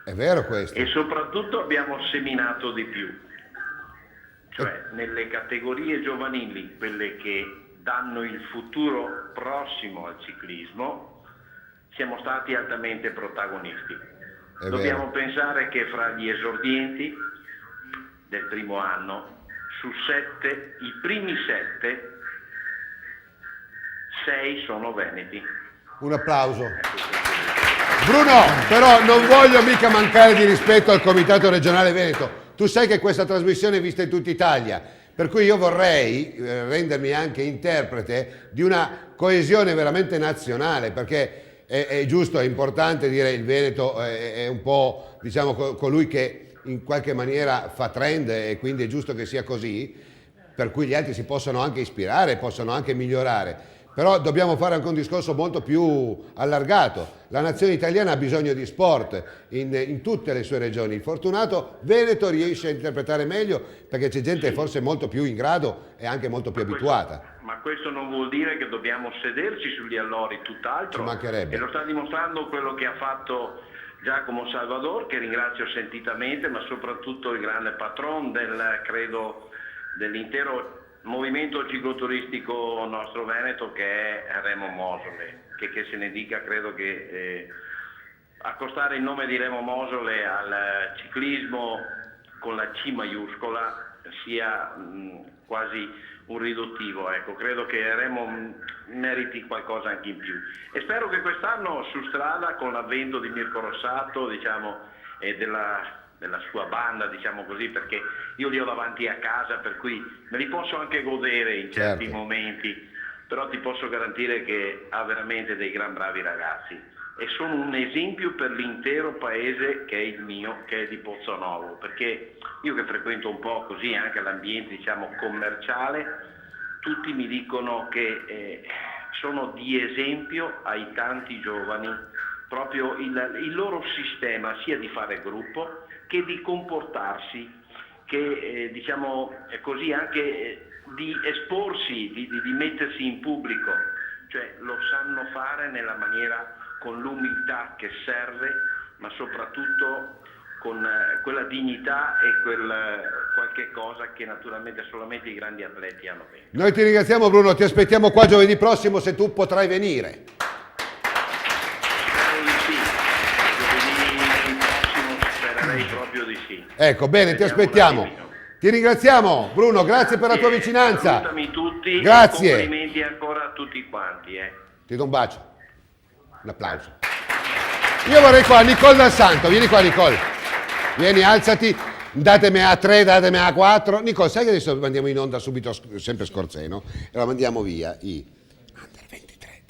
È vero questo. E soprattutto abbiamo seminato di più. Cioè nelle categorie giovanili, quelle che danno il futuro prossimo al ciclismo, siamo stati altamente protagonisti. Dobbiamo pensare che fra gli esordienti del primo anno, su 7, i primi 7, 6 sono veneti. Un applauso. Bruno, però non voglio mica mancare di rispetto al Comitato Regionale Veneto. Tu sai che questa trasmissione è vista in tutta Italia, per cui io vorrei rendermi anche interprete di una coesione veramente nazionale, perché è giusto, è importante dire il Veneto è un po', diciamo, colui che in qualche maniera fa trend, e quindi è giusto che sia così, per cui gli altri si possono anche ispirare, possono anche migliorare. Però dobbiamo fare anche un discorso molto più allargato. La nazione italiana ha bisogno di sport in tutte le sue regioni. Il fortunato Veneto riesce a interpretare meglio perché c'è gente forse molto più in grado e anche molto più abituata. Ma questo non vuol dire che dobbiamo sederci sugli allori, tutt'altro. Ci mancherebbe. E lo sta dimostrando quello che ha fatto Giacomo Salvador, che ringrazio sentitamente, ma soprattutto il grande patron credo dell'intero movimento cicloturistico nostro Veneto, che è Remo Mosole, che se ne dica, credo che accostare il nome di Remo Mosole al ciclismo con la C maiuscola sia quasi un riduttivo, ecco. Credo che Remo meriti qualcosa anche in più, e spero che quest'anno su strada, con l'avvento di Mirko Rossato, diciamo, e della sua banda, diciamo così, perché io li ho davanti a casa, per cui me li posso anche godere in certi momenti, però ti posso garantire che ha veramente dei gran bravi ragazzi, e sono un esempio per l'intero paese che è il mio, che è di Pozzonovo, perché io che frequento un po' così anche l'ambiente, diciamo, commerciale, tutti mi dicono che sono di esempio ai tanti giovani, proprio il loro sistema sia di fare gruppo che di comportarsi, che diciamo così anche di esporsi, di mettersi in pubblico, cioè lo sanno fare nella maniera, con l'umiltà che serve, ma soprattutto con quella dignità e quel qualche cosa che naturalmente solamente i grandi atleti hanno bene. Noi ti ringraziamo Bruno, ti aspettiamo qua giovedì prossimo se tu potrai venire. Spererei proprio di sì. Ecco, bene, ti aspettiamo. Ti ringraziamo Bruno, grazie per la tua vicinanza. Salutami tutti, grazie. E complimenti ancora a tutti quanti. Ti do un bacio, un applauso. Io vorrei qua Nicole Dal Santo, vieni qua Nicole, vieni, alzati, datemi a 3, datemi a 4. Nicole, sai che adesso mandiamo in onda subito, sempre Scorzeno, e la mandiamo via i Under 23,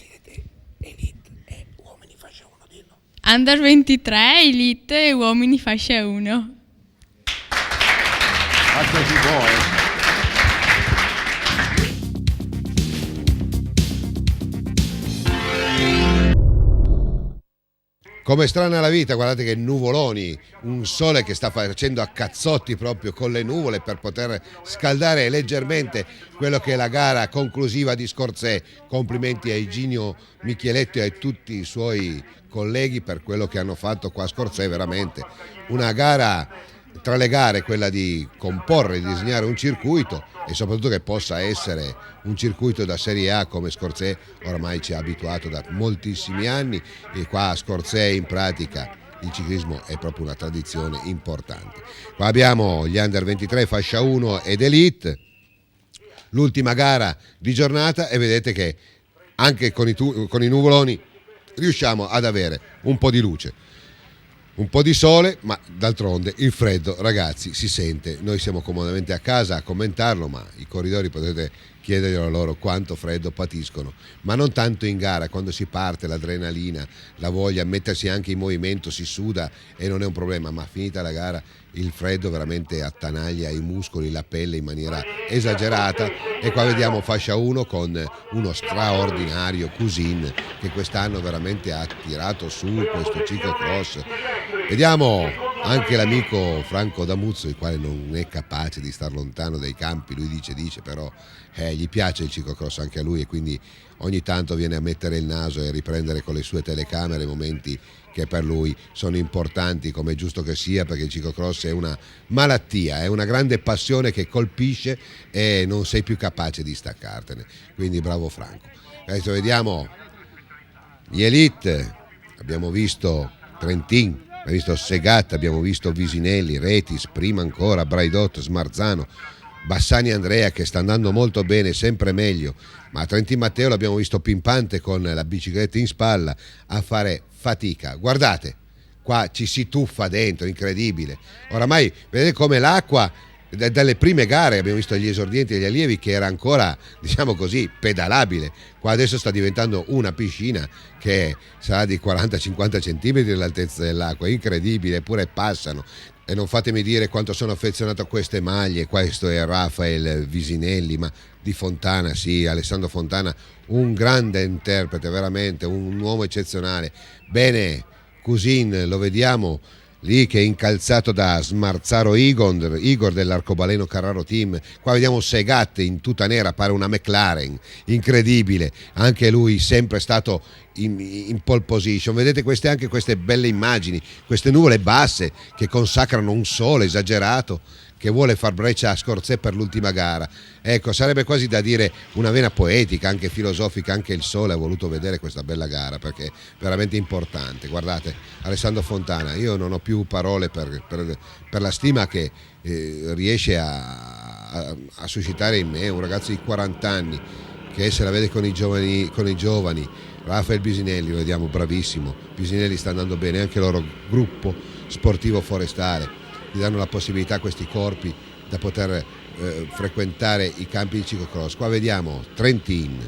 Elite e Uomini Fascia 1, dillo. Under 23, Elite e Uomini Fascia 1. Faccia si vuole. Come strana la vita, guardate che nuvoloni, un sole che sta facendo a cazzotti proprio con le nuvole per poter scaldare leggermente quello che è la gara conclusiva di Scorzè. Complimenti a Iginio Micheletto e a tutti i suoi colleghi per quello che hanno fatto qua a Scorzè, veramente una gara tra le gare, quella di comporre, di disegnare un circuito e soprattutto che possa essere un circuito da Serie A come Scorzè ormai ci ha abituato da moltissimi anni, e qua a Scorzè in pratica il ciclismo è proprio una tradizione importante. Qua abbiamo gli Under 23 Fascia 1 ed Elite, l'ultima gara di giornata, e vedete che anche con i nuvoloni riusciamo ad avere un po' di luce. un po' di sole, ma d'altronde il freddo, ragazzi, si sente. Noi siamo comodamente a casa a commentarlo, ma i corridori potete chiederglielo loro quanto freddo patiscono, ma non tanto in gara, quando si parte l'adrenalina, la voglia, mettersi anche in movimento, si suda e non è un problema, ma finita la gara il freddo veramente attanaglia i muscoli, la pelle in maniera esagerata. E qua vediamo fascia 1 con uno straordinario Cousin che quest'anno veramente ha tirato su questo ciclocross. Vediamo anche l'amico Franco Damuzzo, il quale non è capace di star lontano dai campi, lui dice però gli piace il ciclocross anche a lui, e quindi ogni tanto viene a mettere il naso e a riprendere con le sue telecamere i momenti che per lui sono importanti, come è giusto che sia, perché il ciclocross è una malattia, è una grande passione che colpisce e non sei più capace di staccartene, quindi bravo Franco. Adesso vediamo gli elite, abbiamo visto Trentin, abbiamo visto Segat, abbiamo visto Visinelli, Retis, prima ancora Braidot, Smarzano, Bassani Andrea che sta andando molto bene, sempre meglio, ma Trentin Matteo l'abbiamo visto pimpante con la bicicletta in spalla a fare fatica. Guardate, qua ci si tuffa dentro, incredibile. Oramai vedete come l'acqua dalle prime gare, abbiamo visto gli esordienti e gli allievi, che era ancora, diciamo così, pedalabile. Qua adesso sta diventando una piscina che sarà di 40-50 centimetri l'altezza dell'acqua, incredibile, eppure passano. E non fatemi dire quanto sono affezionato a queste maglie. Questo è Rafael Visinelli, ma di Fontana, sì, Alessandro Fontana, un grande interprete, veramente un uomo eccezionale. Bene, Cousin lo vediamo lì che è incalzato da Smarzaro Igor dell'Arcobaleno Carraro Team. Qua vediamo Segat in tuta nera, pare una McLaren, incredibile, anche lui sempre stato in pole position. Vedete anche queste belle immagini, queste nuvole basse che consacrano un sole esagerato che vuole far breccia a Scorzè per l'ultima gara. Ecco, sarebbe quasi da dire una vena poetica, anche filosofica, anche il sole ha voluto vedere questa bella gara perché è veramente importante. Guardate, Alessandro Fontana, io non ho più parole per la stima che riesce a suscitare in me un ragazzo di 40 anni che se la vede con i giovani. Rafael Bisinelli, lo vediamo bravissimo, Bisinelli sta andando bene, anche il loro gruppo sportivo forestale gli danno la possibilità a questi corpi da poter frequentare i campi di ciclocross. Qua vediamo Trentin,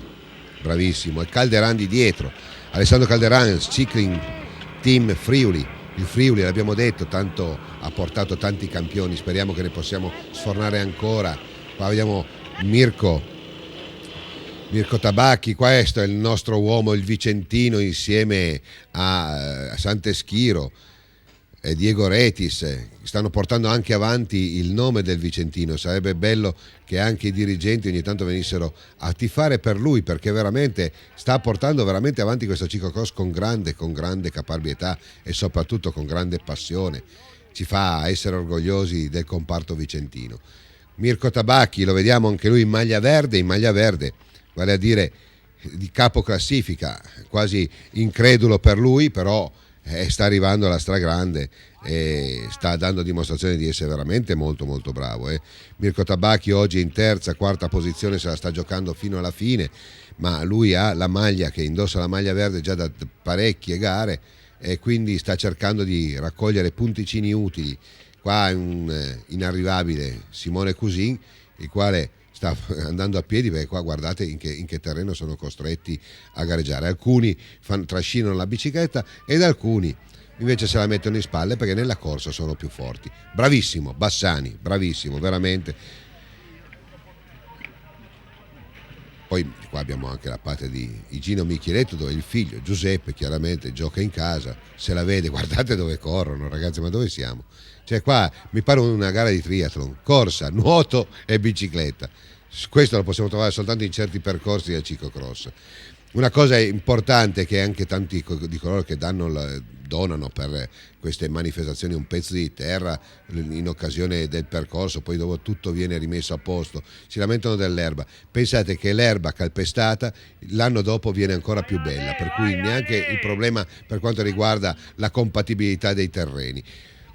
bravissimo, e Calderan di dietro, Alessandro Calderan, Cycling Team Friuli. Il Friuli, l'abbiamo detto, tanto ha portato tanti campioni, speriamo che ne possiamo sfornare ancora. Qua vediamo Mirko Tabacchi, questo è il nostro uomo, il vicentino, insieme a Sant'Eschiro e Diego Retis, stanno portando anche avanti il nome del vicentino. Sarebbe bello che anche i dirigenti ogni tanto venissero a tifare per lui, perché veramente sta portando veramente avanti questo ciclocross con grande caparbietà e soprattutto con grande passione. Ci fa essere orgogliosi del comparto vicentino. Mirko Tabacchi, lo vediamo anche lui in maglia verde, vale a dire di capo classifica, quasi incredulo per lui, però sta arrivando alla stragrande e sta dando dimostrazione di essere veramente molto bravo. Mirko Tabacchi oggi in terza, quarta posizione, se la sta giocando fino alla fine, ma lui ha la maglia, che indossa la maglia verde già da parecchie gare, e quindi sta cercando di raccogliere punticini utili. Qua è un inarrivabile Simone Cousin, il quale sta andando a piedi, perché qua guardate in che terreno sono costretti a gareggiare. Alcuni trascinano la bicicletta ed alcuni invece se la mettono in spalle perché nella corsa sono più forti. Bravissimo Bassani, bravissimo veramente. Poi qua abbiamo anche la parte di Igino Micheletto, dove il figlio Giuseppe chiaramente gioca in casa, se la vede, guardate dove corrono ragazzi, ma dove siamo? Cioè qua mi pare una gara di triathlon, corsa, nuoto e bicicletta. Questo lo possiamo trovare soltanto in certi percorsi del ciclocross. Una cosa importante che anche tanti di coloro che donano per queste manifestazioni un pezzo di terra in occasione del percorso, poi dopo tutto viene rimesso a posto, si lamentano dell'erba. Pensate che l'erba calpestata l'anno dopo viene ancora più bella, per cui neanche il problema per quanto riguarda la compatibilità dei terreni.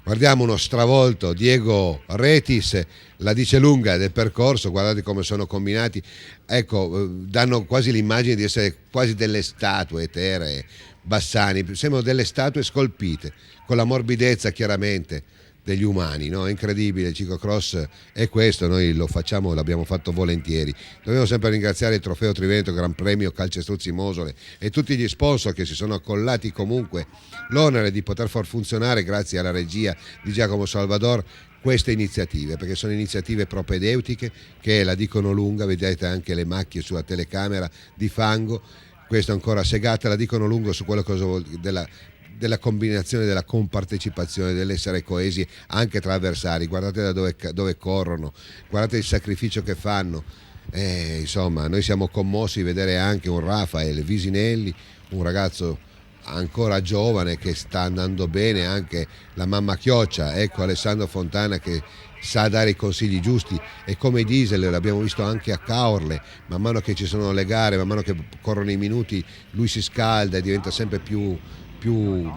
Guardiamo uno stravolto Diego Retis, la dice lunga del percorso, guardate come sono combinati, ecco, danno quasi l'immagine di essere quasi delle statue eteree. Bassani, sembrano delle statue scolpite, con la morbidezza chiaramente degli umani, no? È incredibile, il ciclocross è questo, noi lo facciamo, l'abbiamo fatto volentieri. Dobbiamo sempre ringraziare il Trofeo Triveneto, Gran Premio Calcestruzzi Mosole e tutti gli sponsor che si sono accollati comunque l'onere di poter far funzionare, grazie alla regia di Giacomo Salvador, queste iniziative, perché sono iniziative propedeutiche che la dicono lunga, vedete anche le macchie sulla telecamera di fango, questo ancora Segata la dicono lungo su quello cosa vuol dire della combinazione, della compartecipazione, dell'essere coesi anche tra avversari. Guardate da dove corrono, guardate il sacrificio che fanno, insomma noi siamo commossi di vedere anche un Rafael Visinelli, un ragazzo ancora giovane che sta andando bene, anche la mamma Chioccia, ecco Alessandro Fontana che sa dare i consigli giusti, e come Diesel l'abbiamo visto anche a Caorle, man mano che ci sono le gare, man mano che corrono i minuti lui si scalda e diventa sempre più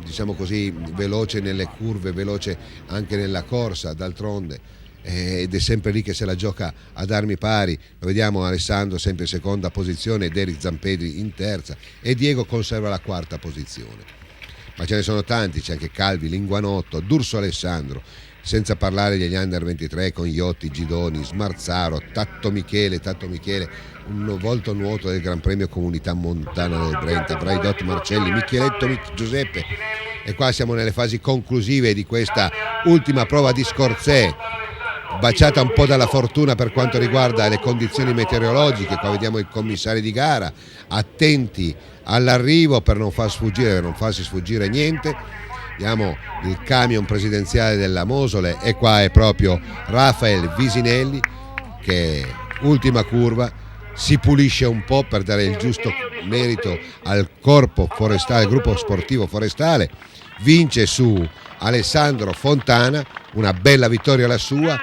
diciamo così veloce nelle curve, veloce anche nella corsa, d'altronde ed è sempre lì che se la gioca ad armi pari. Lo vediamo Alessandro sempre in seconda posizione ed Eric Zampedri in terza, e Diego conserva la quarta posizione. Ma ce ne sono tanti, c'è anche Calvi, Linguanotto, D'Urso Alessandro, senza parlare degli under 23 con Iotti, Gidoni, Smarzaro, Tatto Michele, un volto nuoto del Gran Premio Comunità Montana del Brenta, Braidot Marcelli, Micheletto Giuseppe. E qua siamo nelle fasi conclusive di questa ultima prova di Scorzè, baciata un po' dalla fortuna per quanto riguarda le condizioni meteorologiche. Qua vediamo i commissari di gara attenti all'arrivo per non farsi sfuggire niente. Vediamo il camion presidenziale della Mosole, e qua è proprio Rafael Visinelli che ultima curva si pulisce un po' per dare il giusto merito al corpo forestale, al gruppo sportivo forestale, vince su Alessandro Fontana, una bella vittoria la sua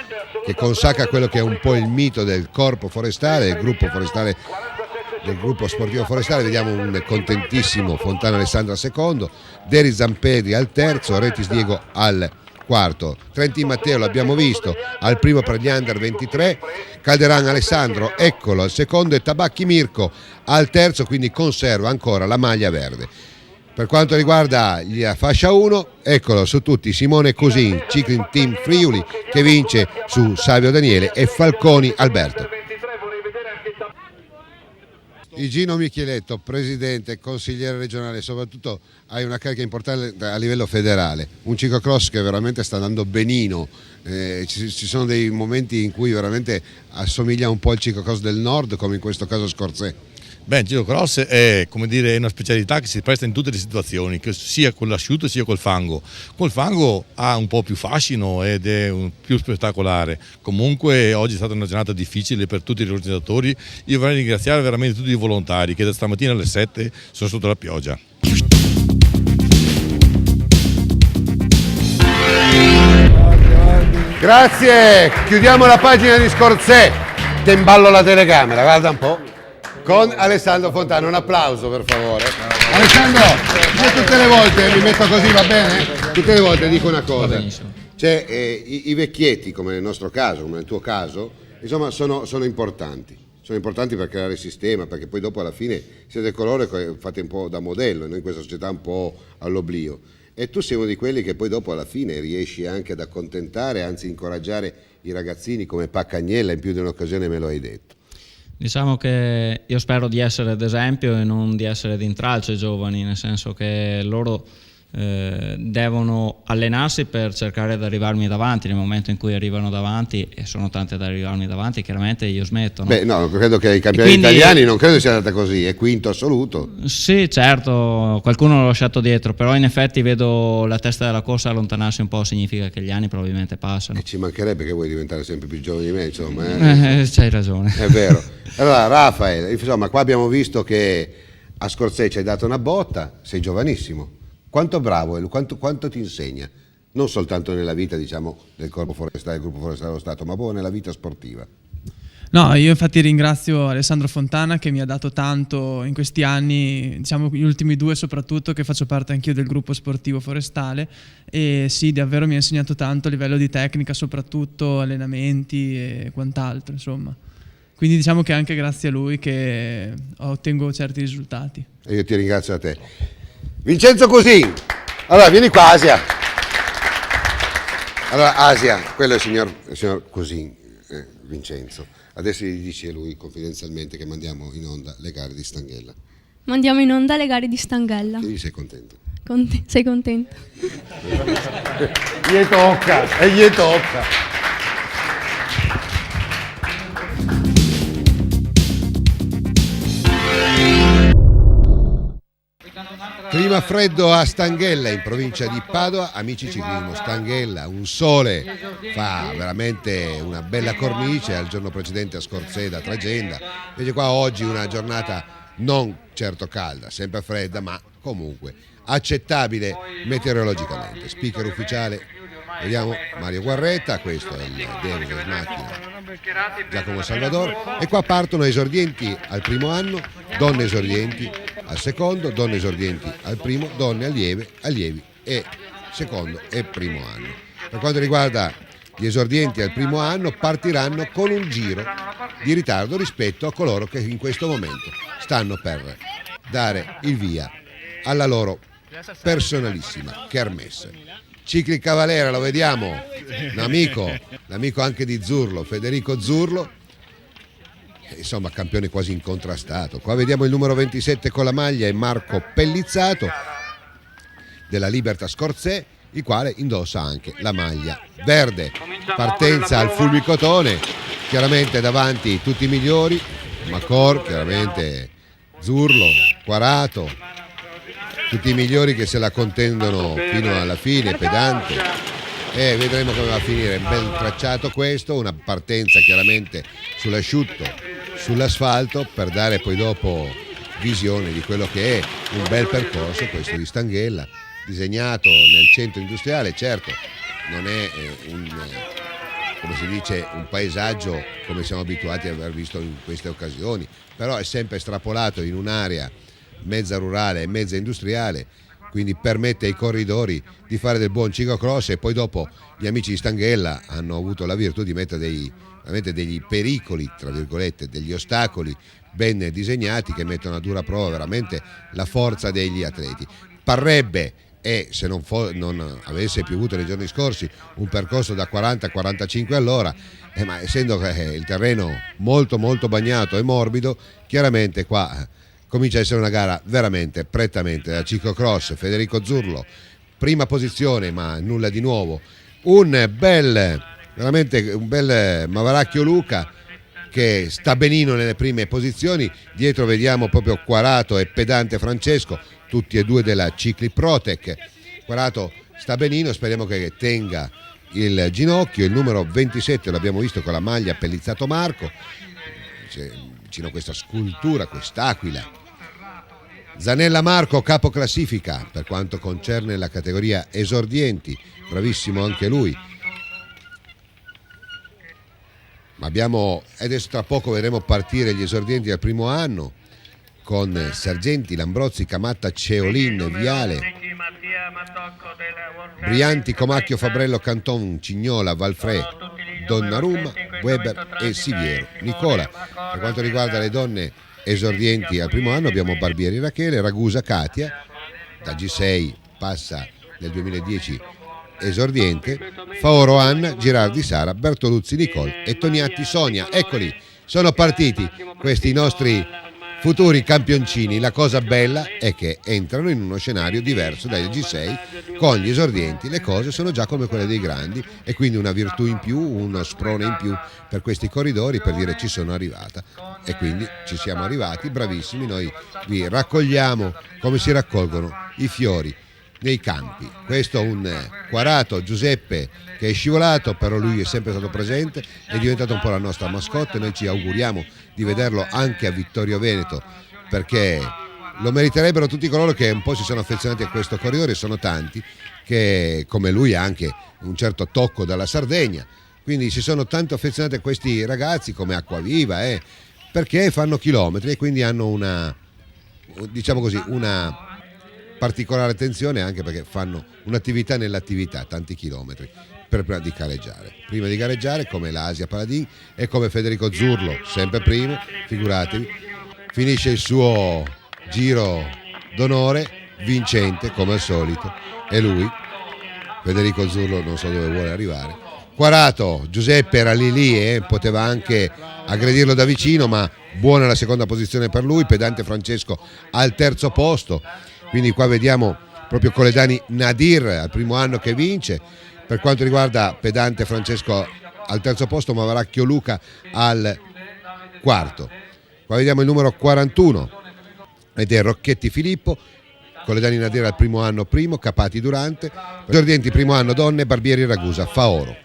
che consacra quello che è un po' il mito del corpo forestale, del gruppo forestale, del gruppo sportivo forestale. Vediamo un contentissimo Fontana Alessandro al secondo, Deri Zampedri al terzo, Retis Diego al quarto, Trentin Matteo l'abbiamo visto al primo per gli under 23, Calderan Alessandro eccolo al secondo e Tabacchi Mirko al terzo, quindi conserva ancora la maglia verde. Per quanto riguarda la fascia 1, eccolo su tutti Simone Cosin, Cycling Team Friuli, che vince su Savio Daniele e Falconi Alberto. Igino Micheletto, presidente, consigliere regionale, soprattutto hai una carica importante a livello federale, un ciclocross che veramente sta andando benino, ci sono dei momenti in cui veramente assomiglia un po' al ciclocross del nord, come in questo caso Scorzè. Beh, il ciclocross è, come dire, è una specialità che si presta in tutte le situazioni, sia con l'asciutto sia col fango. Col fango ha un po' più fascino ed è più spettacolare. Comunque oggi è stata una giornata difficile per tutti gli organizzatori. Io vorrei ringraziare veramente tutti i volontari che da stamattina alle 7 sono sotto la pioggia. Grazie, chiudiamo la pagina di Scorzè, te imballo la telecamera, guarda un po'. Con Alessandro Fontana, un applauso per favore. Alessandro, io tutte le volte mi metto così, va bene? Tutte le volte dico una cosa, cioè i vecchietti, come nel nostro caso, come nel tuo caso, insomma sono importanti. Sono importanti per creare sistema, perché poi dopo alla fine siete coloro che fate un po' da modello, noi in questa società un po' all'oblio. E tu sei uno di quelli che poi dopo alla fine riesci anche ad accontentare, anzi incoraggiare i ragazzini come Paccagnella, in più di un'occasione me lo hai detto. Diciamo che io spero di essere d'esempio e non di essere d'intralcio ai giovani, nel senso che loro devono allenarsi per cercare di arrivarmi davanti. Nel momento in cui arrivano davanti, e sono tanti ad arrivarmi davanti, chiaramente io smetto, no? Beh no, credo che ai campionati italiani non credo sia andata così, è quinto assoluto. Sì, certo, qualcuno l'ho lasciato dietro, però in effetti vedo la testa della corsa allontanarsi un po', significa che gli anni probabilmente passano. E ci mancherebbe che vuoi diventare sempre più giovane di me, insomma. C'hai ragione. È vero. Allora Rafael, insomma qua abbiamo visto che a Scorzè ci hai dato una botta, sei giovanissimo. Quanto bravo è, quanto ti insegna, non soltanto nella vita, diciamo, del corpo forestale, del gruppo forestale dello Stato, ma proprio nella vita sportiva. No, io infatti ringrazio Alessandro Fontana che mi ha dato tanto in questi anni, diciamo gli ultimi 2 soprattutto, che faccio parte anch'io del gruppo sportivo forestale, e sì, davvero mi ha insegnato tanto a livello di tecnica, soprattutto allenamenti e quant'altro, insomma. Quindi diciamo che è anche grazie a lui che ottengo certi risultati. E io ti ringrazio a te. Vincenzo Cosin. Allora, vieni qua, Asia. Allora, Asia, quello è il signor Cosin, Vincenzo. Adesso gli dici a lui confidenzialmente che mandiamo in onda le gare di Stanghella. Mandiamo in onda le gare di Stanghella. Quindi sei contento? Sei contento? Gli tocca, e gli tocca. Clima freddo a Stanghella, in provincia di Padova. Amici ciclismo, Stanghella, un sole, fa veramente una bella cornice. Al giorno precedente a Scorzeda, Tragenda. Invece qua oggi una giornata non certo calda, sempre fredda, ma comunque accettabile meteorologicamente. Speaker ufficiale, vediamo Mario Guarretta, questo è il Deus Ex Machina Giacomo Salvador, e qua partono esordienti al primo anno, donne esordienti al secondo, donne esordienti al primo, donne allievi e secondo e primo anno. Per quanto riguarda gli esordienti al primo anno, partiranno con un giro di ritardo rispetto a coloro che in questo momento stanno per dare il via alla loro personalissima kermesse. Cicli Cavalera, lo vediamo, l'amico anche di Zurlo, Federico Zurlo, insomma campione quasi incontrastato. Qua vediamo il numero 27 con la maglia, è Marco Pellizzato della Libertas Corzè, il quale indossa anche la maglia verde. Partenza al Fulmicotone, chiaramente davanti tutti i migliori, Macor, chiaramente Zurlo, Quarato, tutti i migliori che se la contendono fino alla fine, Pedante, e vedremo come va a finire. Un bel tracciato questo, una partenza chiaramente sull'asciutto, sull'asfalto, per dare poi dopo visione di quello che è un bel percorso questo di Stanghella, disegnato nel centro industriale. Certo non è come si dice, un paesaggio come siamo abituati ad aver visto in queste occasioni, però è sempre estrapolato in un'area mezza rurale e mezza industriale, quindi permette ai corridori di fare del buon ciclocross. E poi dopo gli amici di Stanghella hanno avuto la virtù di mettere veramente degli pericoli, tra virgolette, degli ostacoli ben disegnati che mettono a dura prova veramente la forza degli atleti. Parrebbe, e se non avesse piovuto nei giorni scorsi, un percorso da 40-45 all'ora, ma essendo il terreno molto molto bagnato e morbido, chiaramente qua comincia a essere una gara veramente prettamente da ciclocross. Federico Zurlo, prima posizione, ma nulla di nuovo. Veramente un bel Mavaracchio Luca che sta benino nelle prime posizioni. Dietro vediamo proprio Quarato e Pedante Francesco, tutti e due della Cicli Protec. Quarato sta benino, speriamo che tenga il ginocchio. Il numero 27 l'abbiamo visto con la maglia Pellizzato Marco, c'è vicino a questa scultura, quest'aquila. Zanella Marco, capo classifica per quanto concerne la categoria esordienti, bravissimo anche lui. Ma adesso tra poco vedremo partire gli esordienti al primo anno con Sergenti, Lambrozzi, Camatta, Ceolin, Viale, Brianti, Comacchio, Fabrello, Canton, Cignola, Valfrè, Donnarumma, Weber e Siviero. Nicola. Per quanto riguarda le donne esordienti al primo anno abbiamo Barbieri Rachele, Ragusa Katia, da G6 passa nel 2010 esordiente, Faoro Anna, Girardi Sara, Bertoluzzi Nicole e Toniatti Sonia. Eccoli, sono partiti questi nostri futuri campioncini. La cosa bella è che entrano in uno scenario diverso dai G6 con gli esordienti. Le cose sono già come quelle dei grandi e quindi una virtù in più, uno sprone in più per questi corridori, per dire ci sono arrivata. E quindi ci siamo arrivati, bravissimi. Noi vi raccogliamo come si raccolgono i fiori nei campi. Questo è un Quarato, Giuseppe, che è scivolato, però lui è sempre stato presente, è diventato un po' la nostra mascotte. Noi ci auguriamo di vederlo anche a Vittorio Veneto, perché lo meriterebbero tutti coloro che un po' si sono affezionati a questo corridore. Sono tanti che come lui ha anche un certo tocco dalla Sardegna, quindi si sono tanto affezionati a questi ragazzi come Acquaviva, perché fanno chilometri e quindi hanno una, diciamo così, una particolare attenzione, anche perché fanno un'attività nell'attività, tanti chilometri prima di gareggiare. Prima di gareggiare, come l'Asia Paladin e come Federico Zurlo, sempre primo, figuratevi, finisce il suo giro d'onore vincente come al solito, e lui, Federico Zurlo, non so dove vuole arrivare. Quarato, Giuseppe era lì, poteva anche aggredirlo da vicino, ma buona la seconda posizione per lui. Pedante Francesco al terzo posto, quindi qua vediamo proprio Coledani Nadir al primo anno che vince. Per quanto riguarda Pedante Francesco al terzo posto, Mavaracchio Luca al quarto. Qua vediamo il numero 41 ed è Rocchetti Filippo, Coledani Nadir al primo anno primo, Capati Durante, Giordienti primo anno donne, Barbieri Ragusa fa oro.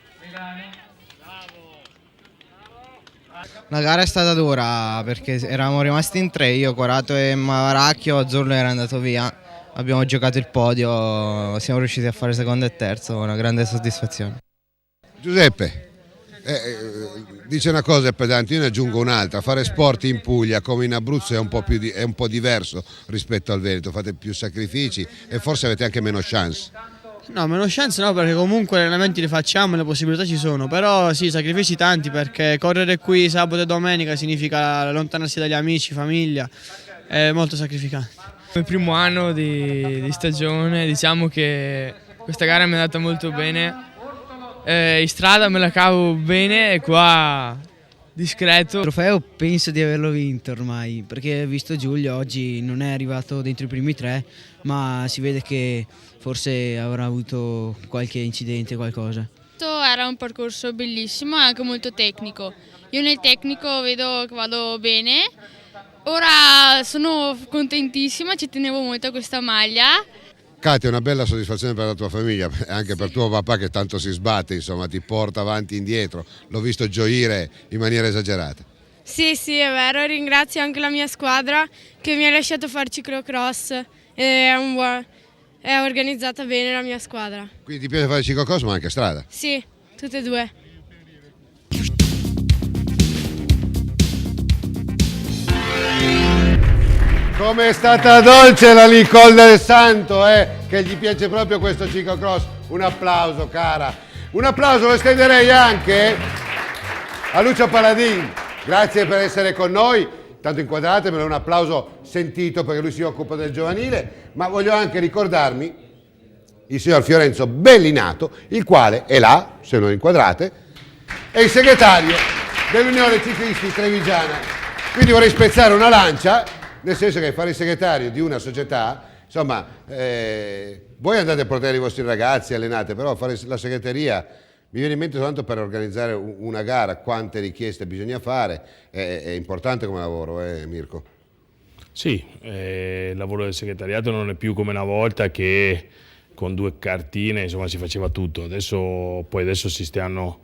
La gara è stata dura perché eravamo rimasti in 3, io, Quarato e Mavaracchio, Zurlo era andato via, abbiamo giocato il podio, siamo riusciti a fare secondo e terzo, una grande soddisfazione. Giuseppe, dice una cosa Pedante, io ne aggiungo un'altra: fare sport in Puglia come in Abruzzo è un po' diverso rispetto al Veneto, fate più sacrifici e forse avete anche meno chance. No, meno chance no, perché comunque gli allenamenti li facciamo e le possibilità ci sono, però sì, sacrifici tanti, perché correre qui sabato e domenica significa allontanarsi dagli amici, famiglia, è molto sacrificante. Il primo anno di stagione, diciamo che questa gara mi è andata molto bene, in strada me la cavo bene e qua discreto. Il trofeo penso di averlo vinto ormai, perché visto Giulio oggi non è arrivato dentro i primi 3, ma si vede che forse avrà avuto qualche incidente, qualcosa. Era un percorso bellissimo e anche molto tecnico. Io nel tecnico vedo che vado bene. Ora sono contentissima, ci tenevo molto a questa maglia. Katia, è una bella soddisfazione per la tua famiglia, anche per tuo papà che tanto si sbatte, insomma, ti porta avanti e indietro. L'ho visto gioire in maniera esagerata. Sì, è vero, ringrazio anche la mia squadra che mi ha lasciato fare ciclocross. È organizzata bene la mia squadra. Quindi ti piace fare ciclocross ma anche strada? Sì, tutte e due. Come è stata dolce la Nicole del Santo, che gli piace proprio questo ciclocross. Un applauso, cara. Un applauso lo estenderei anche a Lucio Paladin. Grazie per essere con noi. Tanto inquadratemelo, un applauso sentito perché lui si occupa del giovanile, ma voglio anche ricordarmi il signor Fiorenzo Bellinato, il quale è là, se non inquadrate, è il segretario dell'Unione Ciclisti Trevigiana. Quindi vorrei spezzare una lancia, nel senso che fare il segretario di una società, insomma, voi andate a portare i vostri ragazzi, allenate, però fare la segreteria mi viene in mente soltanto per organizzare una gara, quante richieste bisogna fare, è importante come lavoro, Mirko? Sì, il lavoro del segretariato non è più come una volta che con 2 cartine insomma si faceva tutto, adesso si stanno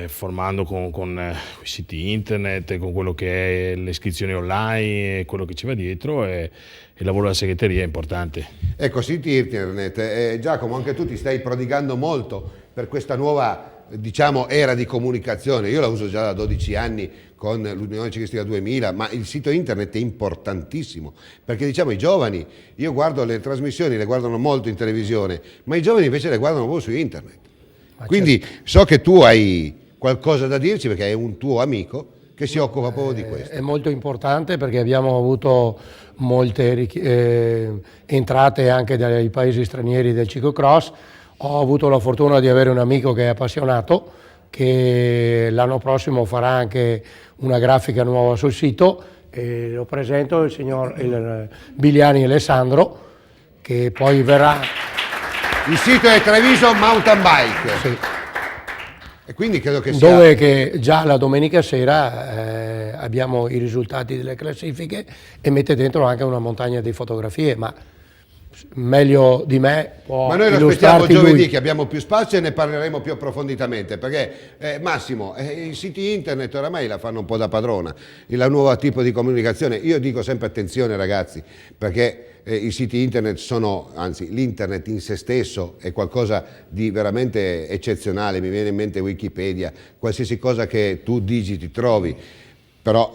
formando con i siti internet, con quello che è le iscrizioni online, quello che ci va dietro, e il lavoro della segreteria è importante. Ecco, siti internet, Giacomo, anche tu ti stai prodigando molto per questa nuova, diciamo, era di comunicazione. Io la uso già da 12 anni con l'Unione Ciclistica 2000, ma il sito internet è importantissimo, perché diciamo i giovani, io guardo le trasmissioni, le guardano molto in televisione, ma i giovani invece le guardano proprio su internet. Quindi so che tu hai qualcosa da dirci perché è un tuo amico che si occupa proprio di questo. È molto importante perché abbiamo avuto molte entrate anche dai paesi stranieri del ciclocross. Ho avuto la fortuna di avere un amico che è appassionato, che l'anno prossimo farà anche una grafica nuova sul sito, e lo presento, il Biliani Alessandro, che poi verrà. Il sito è Treviso Mountain Bike. Sì. E quindi credo che sia... Dove che già la domenica sera abbiamo i risultati delle classifiche e mette dentro anche una montagna di fotografie, ma meglio di me può Ma noi lo aspettiamo illustrarti giovedì lui. che abbiamo più spazio e ne parleremo più approfonditamente, perché Massimo, i siti internet oramai la fanno un po' da padrona, il nuovo tipo di comunicazione. Io dico sempre attenzione ragazzi, perché i siti internet sono, anzi l'internet in se stesso è qualcosa di veramente eccezionale, mi viene in mente Wikipedia, qualsiasi cosa che tu digiti trovi. Però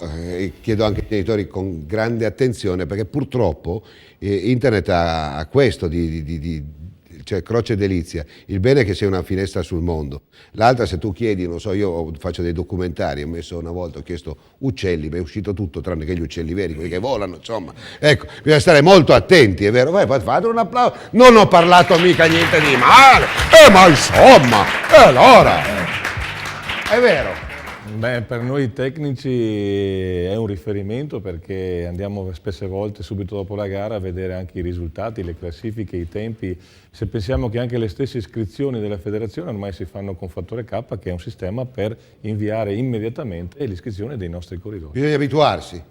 chiedo anche ai genitori con grande attenzione, perché purtroppo internet ha questo cioè croce delizia. Il bene è che sia una finestra sul mondo. L'altra, se tu chiedi, non so, io faccio dei documentari, ho chiesto uccelli, ma è uscito tutto tranne che gli uccelli veri, quelli che volano, insomma. Ecco, bisogna stare molto attenti, è vero? Fate un applauso. Non ho parlato mica niente di male, ma insomma, allora, è vero. Beh, per noi tecnici è un riferimento, perché andiamo spesse volte subito dopo la gara a vedere anche i risultati, le classifiche, i tempi. Se pensiamo che anche le stesse iscrizioni della federazione ormai si fanno con Fattore K, che è un sistema per inviare immediatamente l'iscrizione dei nostri corridori. Bisogna abituarsi.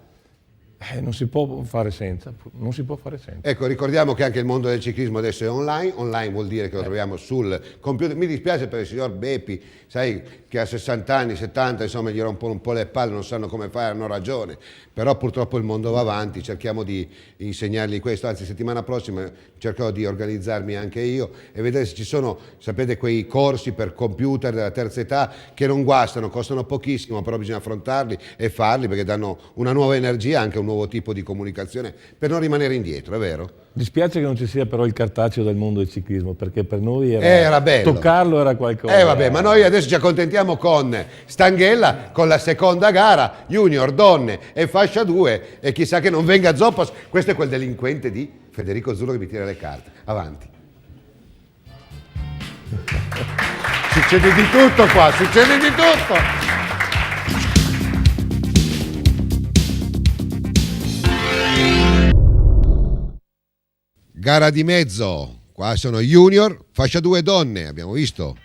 Non si può fare senza, non si può fare senza. Ecco, ricordiamo che anche il mondo del ciclismo adesso è online. Online vuol dire che lo troviamo sul computer. Mi dispiace per il signor Beppi, sai, che a 60 anni, 70, insomma, gli rompono un po' le palle, non sanno come fare, hanno ragione. Però purtroppo il mondo va avanti, cerchiamo di insegnargli questo. Anzi, settimana prossima cercherò di organizzarmi anche io e vedere se ci sono, sapete, quei corsi per computer della terza età che non guastano, costano pochissimo, però bisogna affrontarli e farli, perché danno una nuova energia, anche un nuovo tipo di comunicazione, per non rimanere indietro, è vero? Dispiace che non ci sia però il cartaceo del mondo del ciclismo, perché per noi era bello. Toccarlo era qualcosa. Vabbè, ma noi adesso ci accontentiamo con Stanghella, con la seconda gara, junior, donne e fascia 2, e chissà che non venga Zoppas. Questo è quel delinquente di Federico Zurlo che mi tira le carte. Avanti. Succede di tutto qua, succede di tutto. Gara di mezzo, qua sono junior, fascia 2 donne, abbiamo visto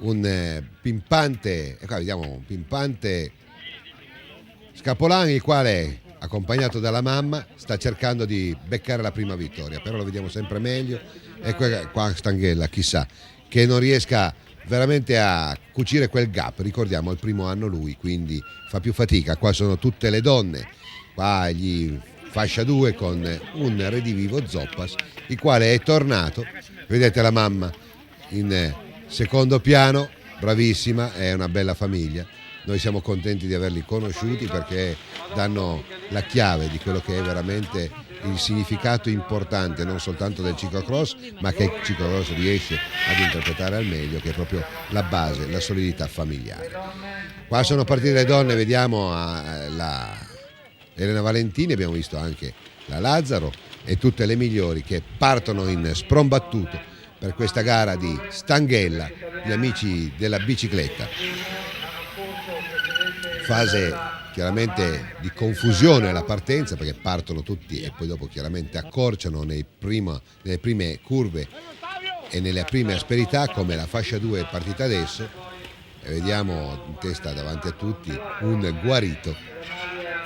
un pimpante Scapolani, il quale, accompagnato dalla mamma, sta cercando di beccare la prima vittoria, però lo vediamo sempre meglio. E qua Stanghella, chissà, che non riesca veramente a cucire quel gap. Ricordiamo, il primo anno lui, quindi fa più fatica. Qua sono tutte le donne, qua gli fascia 2 con un redivivo Zoppas, il quale è tornato. Vedete la mamma in secondo piano, bravissima, è una bella famiglia. Noi siamo contenti di averli conosciuti, perché danno la chiave di quello che è veramente il significato importante non soltanto del ciclocross, ma che il ciclocross riesce ad interpretare al meglio, che è proprio la base, la solidità familiare. Qua sono partite le donne, vediamo la Elena Valentini, abbiamo visto anche la Lazzaro e tutte le migliori che partono in sprombattuto per questa gara di Stanghella, gli amici della bicicletta. Fase chiaramente di confusione alla partenza, perché partono tutti e poi dopo chiaramente accorciano nelle prime curve e nelle prime asperità, come la fascia 2 è partita adesso, e vediamo in testa davanti a tutti un guarito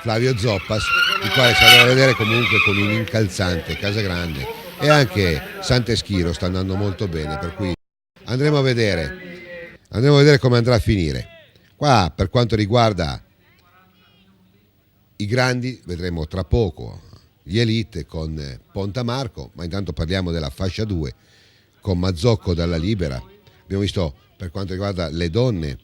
Flavio Zoppas, il quale si andrà a vedere comunque con un incalzante Casagrande, e anche Sant'Eschiro sta andando molto bene, per cui andremo a vedere come andrà a finire. Qua, per quanto riguarda i grandi, vedremo tra poco gli Elite con Pontamarco, ma intanto parliamo della fascia 2 con Mazzocco dalla Libera. Abbiamo visto, per quanto riguarda le donne,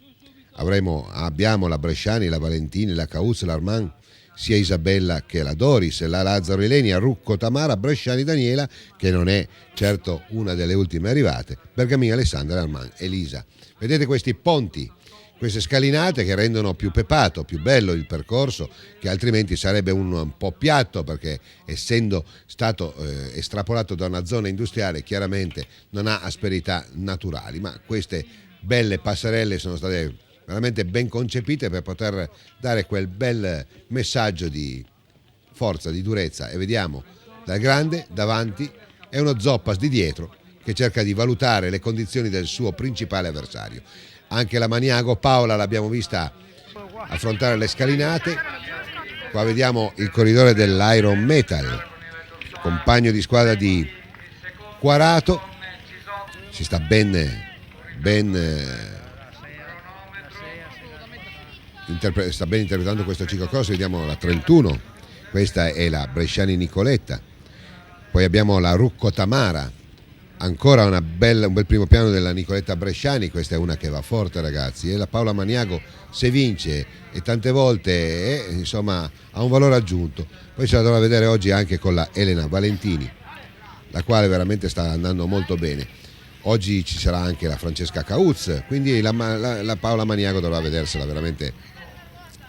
abbiamo la Bresciani, la Valentini, la Cauz, l'Armand, sia Isabella che la Doris, la Lazzaro Elenia, Rucco Tamara, Bresciani Daniela, che non è certo una delle ultime arrivate, Bergamini Alessandra, Armand, Elisa. Vedete questi ponti, queste scalinate che rendono più pepato, più bello il percorso, che altrimenti sarebbe un po' piatto, perché essendo stato estrapolato da una zona industriale chiaramente non ha asperità naturali, ma queste belle passerelle sono state veramente ben concepite per poter dare quel bel messaggio di forza, di durezza. E vediamo dal grande davanti e uno Zoppas di dietro che cerca di valutare le condizioni del suo principale avversario. Anche la Maniago Paola l'abbiamo vista affrontare le scalinate. Qua vediamo il corridore dell'Iron Metal, compagno di squadra di Quarato, si sta ben interpretando questo ciclocross. Vediamo la 31, questa è la Bresciani Nicoletta, poi abbiamo la Rucco Tamara, ancora un bel primo piano della Nicoletta Bresciani, questa è una che va forte ragazzi, e la Paola Maniago se vince e tante volte insomma ha un valore aggiunto. Poi ce la dovrà vedere oggi anche con la Elena Valentini, la quale veramente sta andando molto bene. Oggi ci sarà anche la Francesca Cauz, quindi la Paola Maniago dovrà vedersela, veramente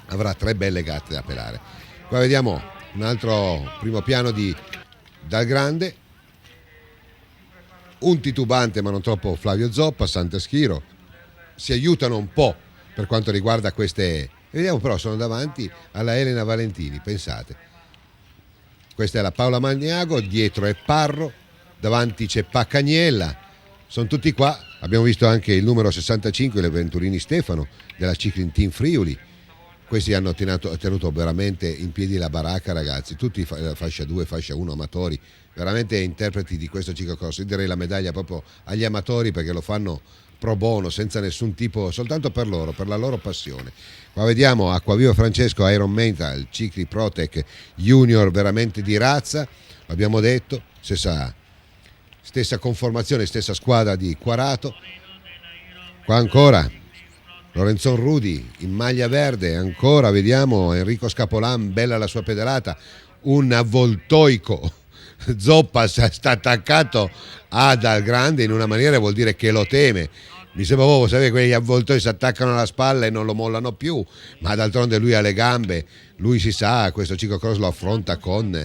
avrà 3 belle gatte da pelare. Qua vediamo un altro primo piano di Dal Grande, un titubante ma non troppo Flavio Zoppa, Santeschiro, si aiutano un po' per quanto riguarda queste, vediamo però sono davanti alla Elena Valentini, pensate. Questa è la Paola Maniago, dietro è Parro, davanti c'è Paccagnella, sono tutti qua. Abbiamo visto anche il numero 65, le Venturini Stefano della Cycling Team Friuli. Questi hanno tenuto veramente in piedi la baracca ragazzi, tutti fascia 2, fascia 1 amatori, veramente interpreti di questo ciclocross. Io darei la medaglia proprio agli amatori perché lo fanno pro bono, senza nessun tipo, soltanto per loro, per la loro passione. Qua vediamo Acquaviva Francesco, Iron Mental, Cicli Protec Junior, veramente di razza, l'abbiamo detto, stessa conformazione, stessa squadra di Quarato. Qua ancora Lorenzon Rudi in maglia verde, ancora vediamo Enrico Scapolan, bella la sua pedalata, un avvoltoico Zoppas sta attaccato a Dal Grande in una maniera, vuol dire che lo teme. Mi sembra proprio, sapete, quegli avvoltoi si attaccano alla spalla e non lo mollano più, ma d'altronde lui ha le gambe, lui si sa, questo ciclocross lo affronta con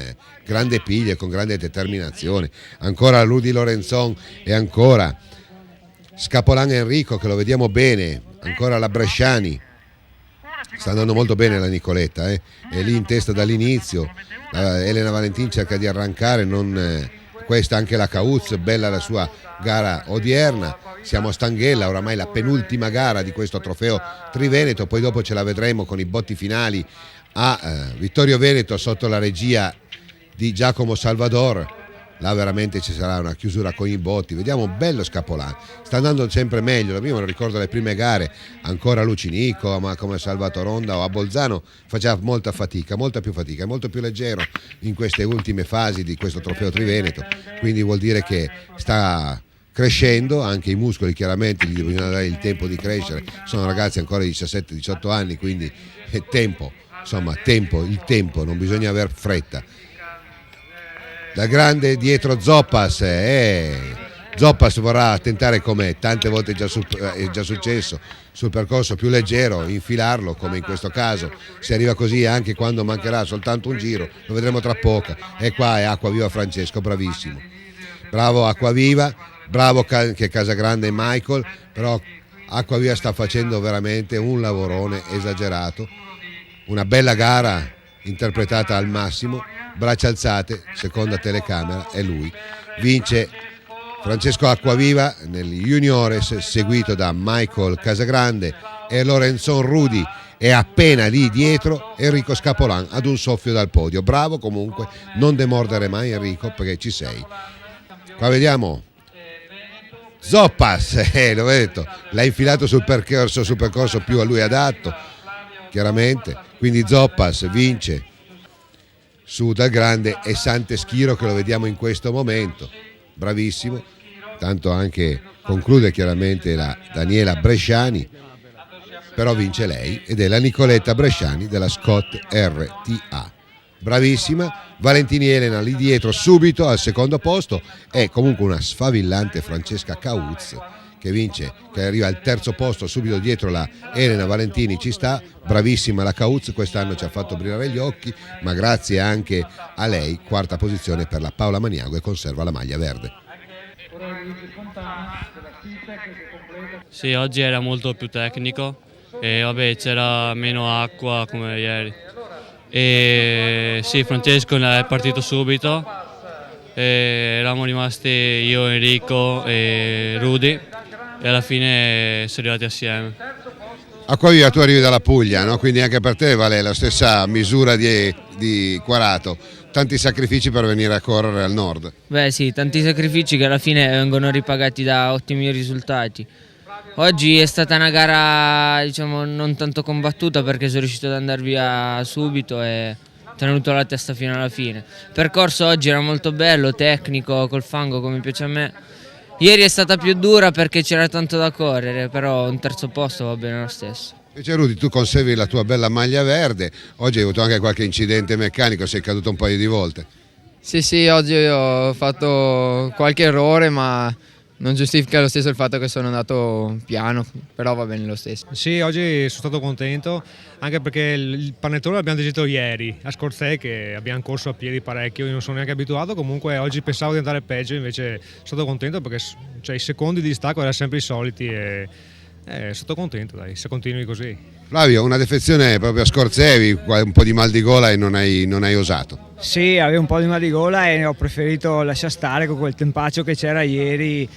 grande piglia e con grande determinazione. Ancora Rudi Lorenzon e ancora Scapolan Enrico che lo vediamo bene, ancora la Bresciani, sta andando molto bene la Nicoletta, è lì in testa dall'inizio. Elena Valentin cerca di arrancare, questa anche la Cauz, bella la sua gara odierna. Siamo a Stanghella, oramai la penultima gara di questo trofeo Triveneto, poi dopo ce la vedremo con i botti finali a Vittorio Veneto sotto la regia di Giacomo Salvador. Là veramente ci sarà una chiusura con i botti. Vediamo un bello Scapolan, sta andando sempre meglio. Io me lo ricordo le prime gare, ancora Lucinico, ma come Salvato Ronda o a Bolzano faceva molta fatica, molta più fatica, è molto più leggero in queste ultime fasi di questo trofeo Triveneto, quindi vuol dire che sta crescendo, anche i muscoli chiaramente gli bisogna dare il tempo di crescere, sono ragazzi ancora di 17-18 anni, quindi è tempo, insomma il tempo, non bisogna aver fretta. Dal Grande dietro Zoppas, Zoppas vorrà tentare, come tante volte è già successo, sul percorso più leggero, infilarlo come in questo caso. Se arriva così anche quando mancherà soltanto un giro, lo vedremo tra poco. E qua è Acquaviva Francesco, bravissimo, bravo Acquaviva, bravo anche Casagrande e Michael, però Acquaviva sta facendo veramente un lavorone esagerato, una bella gara interpretata al massimo, braccia alzate, seconda telecamera, è lui. Vince Francesco Acquaviva negli juniores, seguito da Michael Casagrande e Lorenzon Rudi, e appena lì dietro Enrico Scapolan ad un soffio dal podio. Bravo comunque, non demordere mai Enrico, perché ci sei. Qua vediamo Zoppas, l'ho detto, l'ha infilato sul percorso più a lui adatto, chiaramente, quindi Zoppas vince su Dal Grande e Santeschiro che lo vediamo in questo momento, bravissimo, tanto anche conclude chiaramente la Daniela Bresciani, però vince lei ed è la Nicoletta Bresciani della Scott RTA, bravissima. Valentini Elena lì dietro subito al secondo posto, e comunque una sfavillante Francesca Cauz che vince, che arriva al terzo posto subito dietro la Elena Valentini. Ci sta, bravissima la Cauz, quest'anno ci ha fatto brillare gli occhi, ma grazie anche a lei, quarta posizione per la Paola Maniago e conserva la maglia verde. Sì, oggi era molto più tecnico e vabbè, c'era meno acqua come ieri. E sì, Francesco è partito subito, e eravamo rimasti io, Enrico e Rudi, e alla fine siamo arrivati assieme. Acquaviva, tu arrivi dalla Puglia, no? Quindi anche per te vale la stessa misura di Quarato. tanti sacrifici per venire a correre al nord. Beh sì, tanti sacrifici che alla fine vengono ripagati da ottimi risultati. Oggi è stata una gara, diciamo, non tanto combattuta perché sono riuscito ad andare via subito e ho tenuto la testa fino alla fine. Il percorso oggi era molto bello, tecnico, col fango come piace a me. Ieri è stata più dura perché c'era tanto da correre, però un terzo posto va bene lo stesso. Invece Rudy, tu conservi la tua bella maglia verde, oggi hai avuto anche qualche incidente meccanico, sei caduto un paio di volte. Sì, oggi ho fatto qualche errore, ma non giustifica lo stesso il fatto che sono andato piano, però va bene lo stesso. Sì, oggi sono stato contento, anche perché il panettone l'abbiamo deciso ieri a Scorzè, che abbiamo corso a piedi parecchio, io non sono neanche abituato, comunque oggi pensavo di andare peggio, invece sono stato contento perché i secondi di distacco erano sempre i soliti e sono stato contento, dai, se continui così. Flavio, una defezione proprio a Scorzè, avevi un po' di mal di gola e non hai osato. Sì, avevo un po' di mal di gola e ho preferito lasciar stare con quel tempaccio che c'era ieri.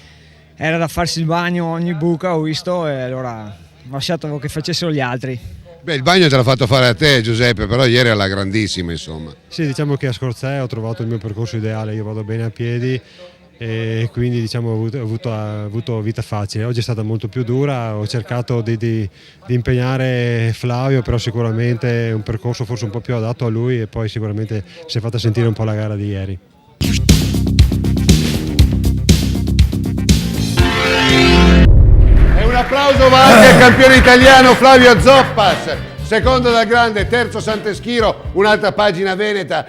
Era da farsi il bagno ogni buca, ho visto, e allora ho lasciato che facessero gli altri. Beh, il bagno te l'ha fatto fare a te, Giuseppe, però ieri alla grandissima, insomma. Sì, diciamo che a Scorzè ho trovato il mio percorso ideale, io vado bene a piedi e quindi diciamo ho avuto vita facile. Oggi è stata molto più dura, ho cercato di impegnare Flavio, però sicuramente un percorso forse un po' più adatto a lui e poi sicuramente si è fatta sentire un po' la gara di ieri. E un applauso va anche al campione italiano Flavio Zoppas, secondo dal grande, terzo Sant'Eschiro, un'altra pagina veneta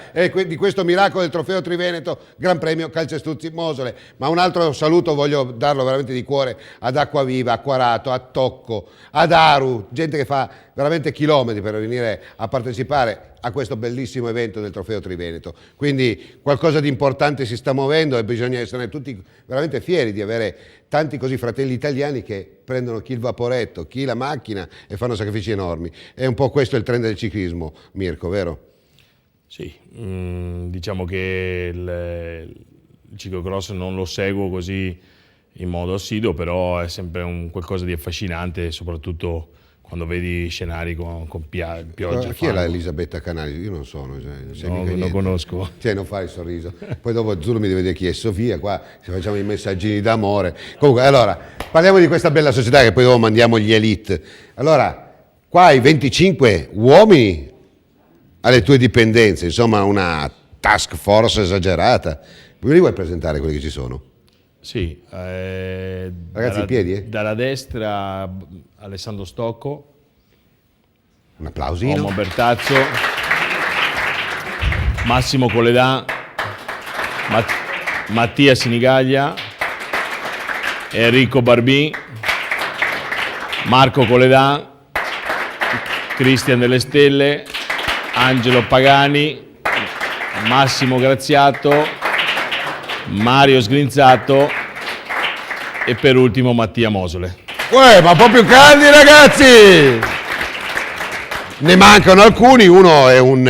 di questo miracolo del trofeo Triveneto, Gran Premio Calcestuzzi Mosole. Ma un altro saluto voglio darlo veramente di cuore ad Acquaviva, a Quarato, a Tocco, ad Aru, gente che fa veramente chilometri per venire a partecipare a questo bellissimo evento del trofeo Triveneto. Quindi qualcosa di importante si sta muovendo e bisogna essere tutti veramente fieri di avere tanti così fratelli italiani che prendono chi il vaporetto, chi la macchina e fanno sacrifici enormi. È un po' questo il trend del ciclismo, Mirko, vero? Sì, diciamo che il ciclocross non lo seguo così in modo assiduo, però è sempre qualcosa di affascinante, soprattutto quando vedi scenari con pioggia. Chi è la Elisabetta Canali? Io non sono. Non lo conosco. Cioè, non fare il sorriso. Poi dopo Zulu mi deve dire chi è Sofia, qua se facciamo i messaggini d'amore. Comunque, allora, parliamo di questa bella società che poi dopo mandiamo gli elite. Allora, qua hai 25 uomini alle tue dipendenze, insomma una task force esagerata. Me li vuoi presentare quelli che ci sono? Sì, ragazzi in piedi? Dalla destra Alessandro Stocco, un applausino. Omo Bertazzo, Massimo Coledà, Mattia Sinigaglia, Enrico Barbin, Marco Coledà, Cristian delle Stelle, Angelo Pagani, Massimo Graziato, Mario Sgrinzato e per ultimo Mattia Mosole. Ma un po' più caldi, ragazzi! Ne mancano alcuni, uno è un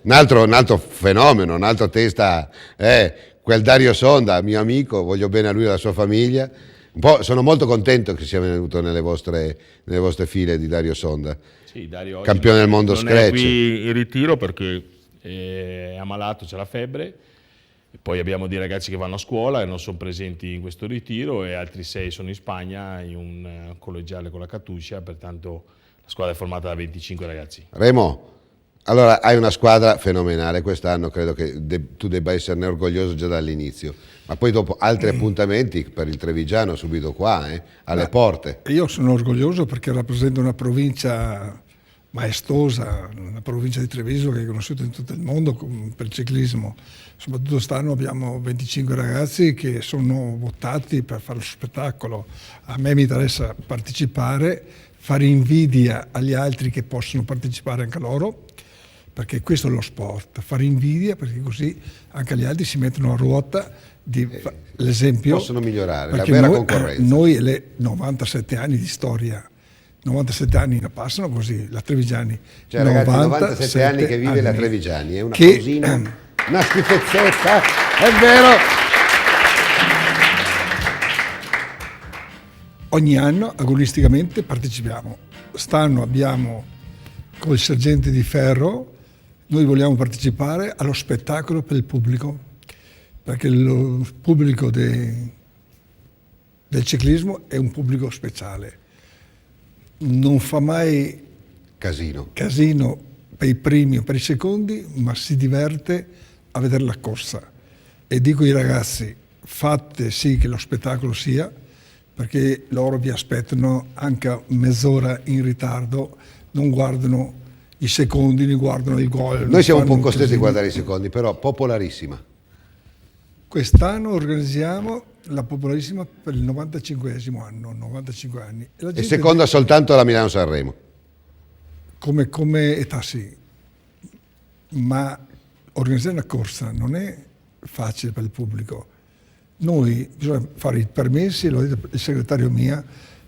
altro fenomeno, un altro testa, quel Dario Sonda, mio amico, voglio bene a lui e alla sua famiglia. Sono molto contento che sia venuto nelle vostre file di Dario Sonda. Sì, Dario campione del mondo scratch. Non è qui in ritiro perché è ammalato, c'è la febbre. E poi abbiamo dei ragazzi che vanno a scuola e non sono presenti in questo ritiro e altri 6 sono in Spagna in un collegiale con la Katusha, pertanto la squadra è formata da 25 ragazzi. Remo, allora hai una squadra fenomenale quest'anno, credo che tu debba esserne orgoglioso già dall'inizio, ma poi dopo altri appuntamenti per il Trevigiano subito qua, alle porte. Io sono orgoglioso perché rappresento una provincia maestosa, una provincia di Treviso che è conosciuta in tutto il mondo per il ciclismo. Soprattutto quest'anno abbiamo 25 ragazzi che sono votati per fare lo spettacolo. A me mi interessa partecipare, fare invidia agli altri che possono partecipare anche loro, perché questo è lo sport, fare invidia perché così anche gli altri si mettono a ruota l'esempio. Possono migliorare, la vera concorrenza. Noi le 97 anni di storia, 97 anni ne passano così, la Trevigiani. Cioè ragazzi, 97 anni che vive la Trevigiani, è una cosina, una schifezzetta, è vero. Ogni anno agonisticamente partecipiamo. Quest'anno abbiamo col sergente di ferro Noi vogliamo partecipare allo spettacolo per il pubblico, perché il pubblico del ciclismo è un pubblico speciale. Non fa mai casino per i primi o per i secondi, ma si diverte a vedere la corsa. E dico ai ragazzi, fate sì che lo spettacolo sia, perché loro vi aspettano anche mezz'ora in ritardo, non guardano i secondi, ne guardano il gol. Noi siamo un po' costretti a guardare i secondi, però popolarissima. Quest'anno organizziamo la popolarissima per il 95esimo anno, 95 anni. E seconda soltanto la Milano-Sanremo. Come età sì, ma organizzare una corsa non è facile per il pubblico. Noi bisogna fare i permessi, l'ho detto il segretario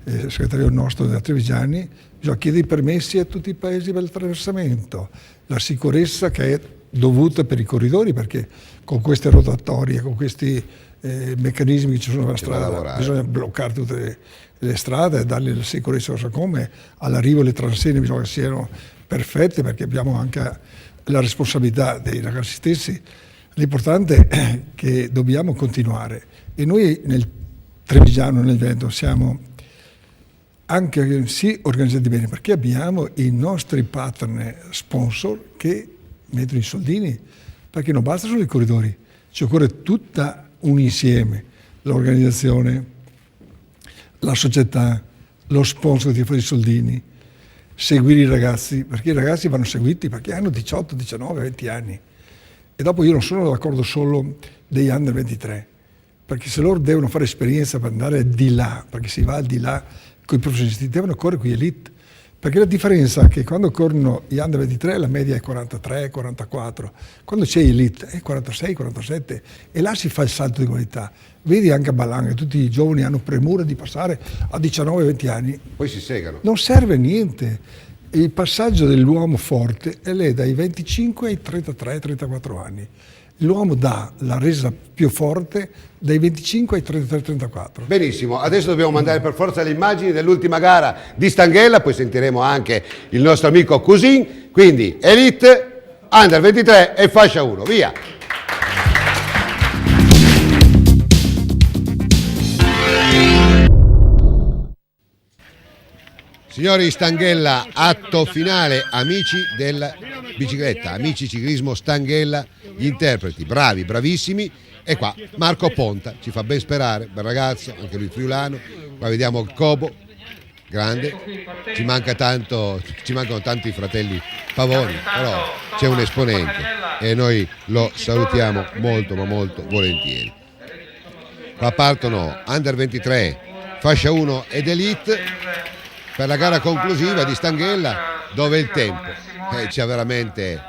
il segretario nostro della Trevigiani, bisogna chiedere i permessi a tutti i paesi per l'attraversamento, la sicurezza che è dovuta per i corridori, perché con queste rotatorie, con questi meccanismi che ci sono sulla strada, bisogna bloccare tutte le strade e dargli la sicurezza, non so come, all'arrivo le transenne bisogna che siano perfette, perché abbiamo anche la responsabilità dei ragazzi stessi. L'importante è che dobbiamo continuare e noi nel Trevigiano, nel Veneto, siamo anche sì organizzati bene, perché abbiamo i nostri partner sponsor che mettono i soldini, perché non basta solo i corridori, ci occorre tutta un insieme, l'organizzazione, la società, lo sponsor che ti fa i soldini, seguire i ragazzi, perché i ragazzi vanno seguiti perché hanno 18, 19, 20 anni. E dopo io non sono d'accordo solo degli under 23, perché se loro devono fare esperienza per andare di là, perché si va al di là con i professionisti, devono correre con gli elite, perché la differenza è che quando corrono gli under 23 la media è 43, 44, quando c'è elite è 46, 47 e là si fa il salto di qualità. Vedi anche a Balanga, tutti i giovani hanno premura di passare a 19, 20 anni. Poi si segano. Non serve a niente. Il passaggio dell'uomo forte è lì dai 25 ai 33, 34 anni. L'uomo dà la resa più forte dai 25 ai 33, 34. Benissimo, adesso dobbiamo mandare per forza le immagini dell'ultima gara di Stanghella, poi sentiremo anche il nostro amico Cusin, quindi Elite, Under 23 e fascia 1, via! Signori, Stanghella, atto finale, amici della bicicletta, amici ciclismo Stanghella, gli interpreti, bravi, bravissimi, e qua Marco Ponta, ci fa ben sperare, bel ragazzo, anche lui friulano, qua vediamo il Cobo, grande, ci mancano tanto i fratelli Pavoni, però c'è un esponente e noi lo salutiamo molto ma molto volentieri. Qua partono Under 23, fascia 1 ed Elite, per la gara conclusiva di Stanghella, dove il tempo ci ha veramente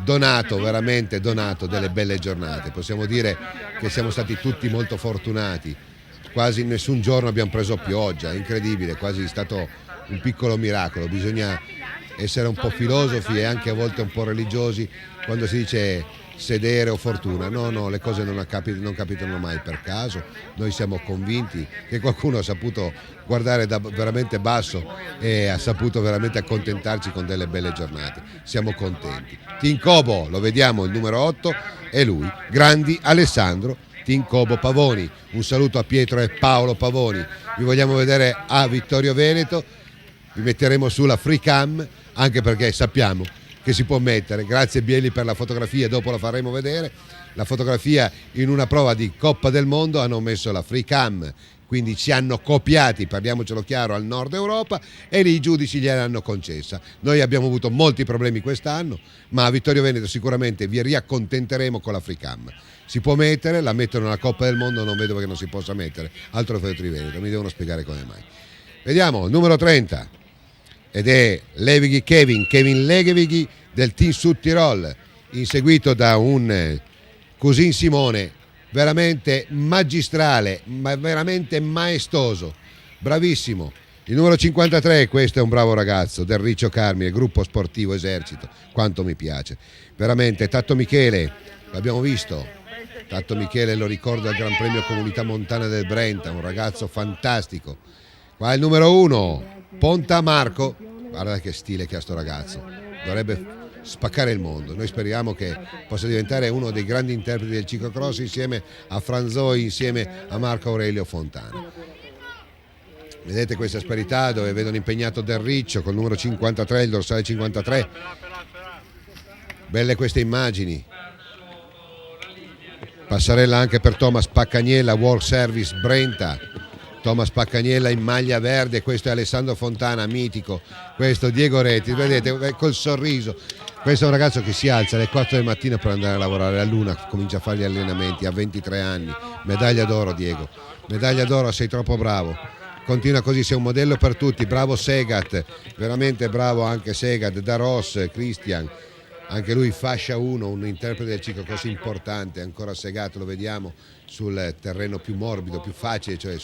donato delle belle giornate. Possiamo dire che siamo stati tutti molto fortunati, quasi nessun giorno abbiamo preso pioggia, è incredibile, quasi è stato un piccolo miracolo. Bisogna essere un po' filosofi e anche a volte un po' religiosi quando si dice sedere o fortuna. No, le cose non capitano mai per caso. Noi siamo convinti che qualcuno ha saputo guardare da veramente basso e ha saputo veramente accontentarci con delle belle giornate. Siamo contenti. Team Cobo, lo vediamo, il numero 8 è lui, Grandi Alessandro, Team Cobo Pavoni. Un saluto a Pietro e Paolo Pavoni. Vi vogliamo vedere a Vittorio Veneto, vi metteremo sulla free cam, anche perché sappiamo che si può mettere, grazie Bieli per la fotografia, dopo la faremo vedere, la fotografia in una prova di Coppa del Mondo hanno messo la free cam, quindi ci hanno copiati, parliamocelo chiaro, al nord Europa e lì i giudici gliel'hanno concessa. Noi abbiamo avuto molti problemi quest'anno, ma a Vittorio Veneto sicuramente vi riaccontenteremo con la free cam. Si può mettere, la mettono nella Coppa del Mondo, non vedo che non si possa mettere, altro Trofeo di Veneto, mi devono spiegare come mai. Vediamo, numero 30. Ed è Kevin Legevighi del Team Sud Tirol, inseguito da un Cusin Simone veramente magistrale, ma veramente maestoso, bravissimo. Il numero 53, questo è un bravo ragazzo del Riccio Carmine, gruppo sportivo Esercito, quanto mi piace. Veramente, Tatto Michele, l'abbiamo visto, Tatto Michele lo ricordo al Gran Premio Comunità Montana del Brenta, un ragazzo fantastico. Qua il numero 1, Ponta Marco, guarda che stile che ha sto ragazzo, dovrebbe spaccare il mondo. Noi speriamo che possa diventare uno dei grandi interpreti del ciclocross insieme a Franzoi, insieme a Marco Aurelio Fontana. Vedete questa asperità dove vedono impegnato Del Riccio col numero 53, il dorsale 53. Belle queste immagini. Passarella anche per Thomas Paccagnella, World Service Brenta. Thomas Paccagnella in maglia verde, questo è Alessandro Fontana, mitico, questo Diego Retti, vedete col sorriso. Questo è un ragazzo che si alza alle 4 del mattino per andare a lavorare a Luna, comincia a fare gli allenamenti a 23 anni, medaglia d'oro Diego, medaglia d'oro, sei troppo bravo, continua così, sei un modello per tutti, bravo Segat, veramente bravo anche Segat, Daros, Christian, anche lui fascia 1, un interprete del ciclocross importante, ancora Segat, lo vediamo sul terreno più morbido, più facile, cioè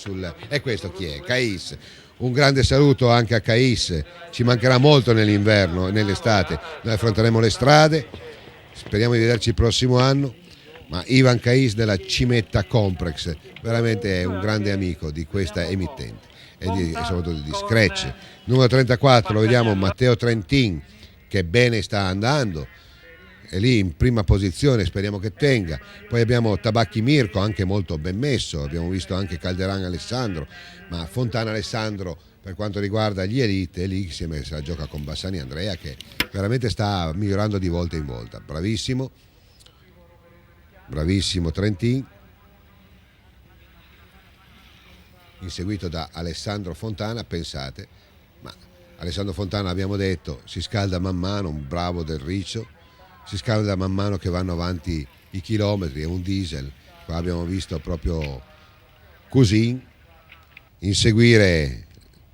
e questo chi è? Cais. Un grande saluto anche a Cais, ci mancherà molto nell'inverno e nell'estate, noi affronteremo le strade, speriamo di vederci il prossimo anno, ma Ivan Cais della Cimetta Comprex veramente è un grande amico di questa emittente e soprattutto di Scratch. Numero 34 lo vediamo Matteo Trentin, che bene sta andando, è lì in prima posizione, speriamo che tenga. Poi abbiamo Tabacchi Mirko, anche molto ben messo, abbiamo visto anche Calderan Alessandro, ma Fontana Alessandro per quanto riguarda gli elite, lì insieme se la gioca con Bassani Andrea, che veramente sta migliorando di volta in volta. Bravissimo, bravissimo Trentin, inseguito da Alessandro Fontana. Pensate, ma Alessandro Fontana, abbiamo detto, si scalda man mano, un bravo Del Riccio, si scalda man mano che vanno avanti i chilometri, è un diesel. Qua abbiamo visto proprio Cusin inseguire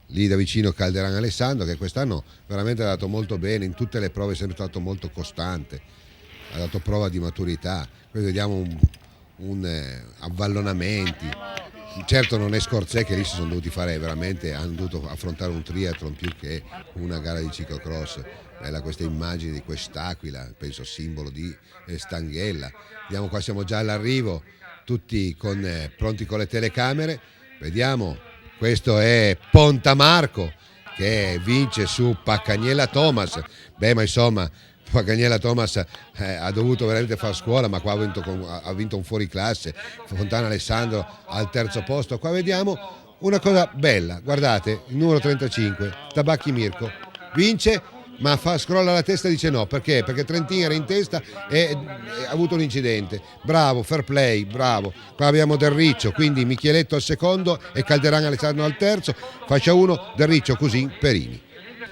lì da vicino Calderan Alessandro, che quest'anno veramente ha dato molto bene, in tutte le prove è sempre stato molto costante, ha dato prova di maturità. Qui vediamo un avvallonamenti, certo non è Scorzè, che lì si sono dovuti fare veramente, hanno dovuto affrontare un triathlon più che una gara di ciclocross. Bella questa immagine di quest'aquila, penso simbolo di Stanghella. Vediamo, qua siamo già all'arrivo, tutti pronti con le telecamere. Vediamo, questo è Pontamarco che vince su Paccagnella Thomas. Beh, ma insomma, Paccagnella Thomas ha dovuto veramente fare scuola, ma qua ha vinto un fuoriclasse. Fontana Alessandro al terzo posto. Qua vediamo una cosa bella, guardate, il numero 35, Tabacchi Mirko, vince, ma scrolla la testa e dice no, perché? Perché Trentin era in testa e ha avuto un incidente. Bravo, fair play, bravo. Qua abbiamo Del Riccio, quindi Micheletto al secondo e Calderan Alessandro al terzo, fascia 1, Del Riccio, Cusin, Perini.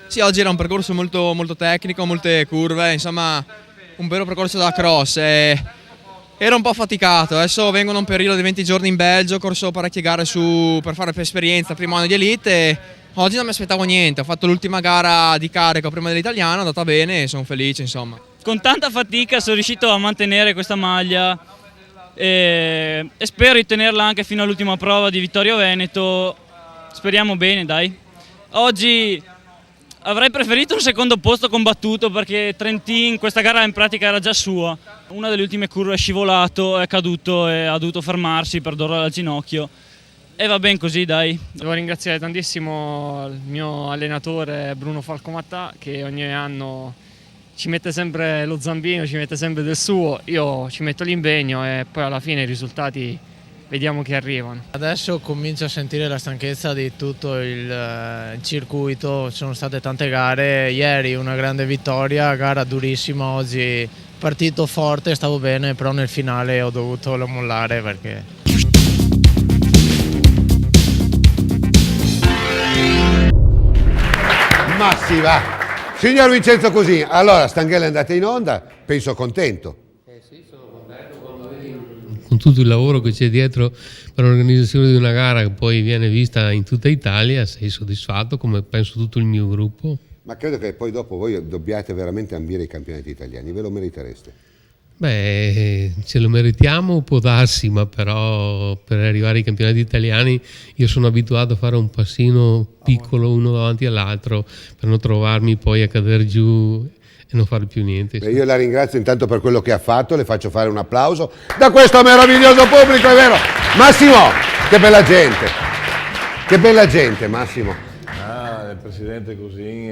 Sì, oggi era un percorso molto, molto tecnico, molte curve, insomma un vero percorso da cross. Era un po' faticato, adesso vengono un periodo di 20 giorni in Belgio, ho corso parecchie gare per fare esperienza, primo anno di elite. E oggi non mi aspettavo niente, ho fatto l'ultima gara di carico prima dell'italiano, è andata bene e sono felice, insomma. Con tanta fatica sono riuscito a mantenere questa maglia e spero di tenerla anche fino all'ultima prova di Vittorio Veneto, speriamo bene, dai. Oggi avrei preferito un secondo posto combattuto perché Trentin questa gara in pratica era già sua. Una delle ultime curve è scivolato, è caduto e ha dovuto fermarsi per dolore al ginocchio. E va bene così, dai. Devo ringraziare tantissimo il mio allenatore Bruno Falcomattà, che ogni anno ci mette sempre lo zampino, ci mette sempre del suo, io ci metto l'impegno e poi alla fine i risultati vediamo che arrivano. Adesso comincio a sentire la stanchezza di tutto il circuito, ci sono state tante gare, ieri una grande vittoria, gara durissima, oggi partito forte, stavo bene, però nel finale ho dovuto mollare perché... Massiva. Signor Vincenzo Cusin, allora Stanghella è andata in onda, penso contento. Con tutto il lavoro che c'è dietro per l'organizzazione di una gara che poi viene vista in tutta Italia, sei soddisfatto, come penso tutto il mio gruppo? Ma credo che poi dopo voi dobbiate veramente ambire i campionati italiani, ve lo meritereste? Beh, ce lo meritiamo, può darsi, ma però per arrivare ai campionati italiani io sono abituato a fare un passino piccolo uno davanti all'altro per non trovarmi poi a cadere giù e non fare più niente. Beh, io la ringrazio intanto per quello che ha fatto, le faccio fare un applauso da questo meraviglioso pubblico, è vero? Massimo, che bella gente Massimo. Presidente Cosin,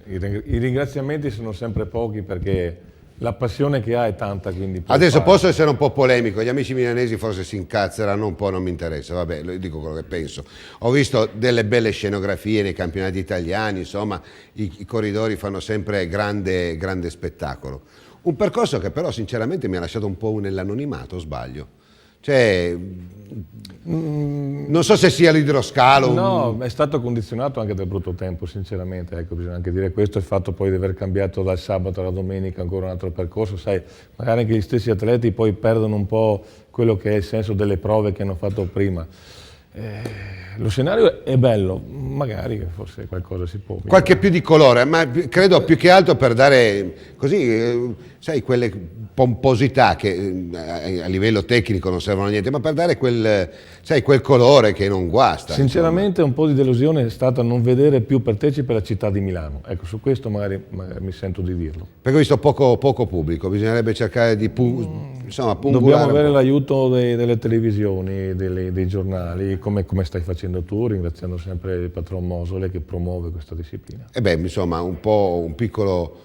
i ringraziamenti sono sempre pochi perché la passione che ha è tanta. Quindi adesso posso essere un po' polemico, gli amici milanesi forse si incazzeranno un po', non mi interessa, vabbè, dico quello che penso. Ho visto delle belle scenografie nei campionati italiani, insomma i corridori fanno sempre grande spettacolo. Un percorso che però sinceramente mi ha lasciato un po' nell'anonimato, o sbaglio? Cioè, non so se sia l'idroscalo. No, è stato condizionato anche dal brutto tempo, sinceramente, ecco, bisogna anche dire questo, il fatto poi di aver cambiato dal sabato alla domenica ancora un altro percorso, sai, magari anche gli stessi atleti poi perdono un po' quello che è il senso delle prove che hanno fatto prima. Lo scenario è bello, magari forse qualcosa si può. Qualche più di colore, ma credo più che altro per dare così, sai, quelle pomposità che a livello tecnico non servono a niente, ma per dare quel colore che non guasta. Sinceramente un po' di delusione è stata non vedere più partecipe la città di Milano, ecco, su questo magari mi sento di dirlo. Perché ho visto poco pubblico, bisognerebbe cercare di pungolare. Dobbiamo avere l'aiuto delle televisioni, dei giornali, come stai facendo tu, ringraziando sempre il patron Mosole che promuove questa disciplina. E beh, insomma, un piccolo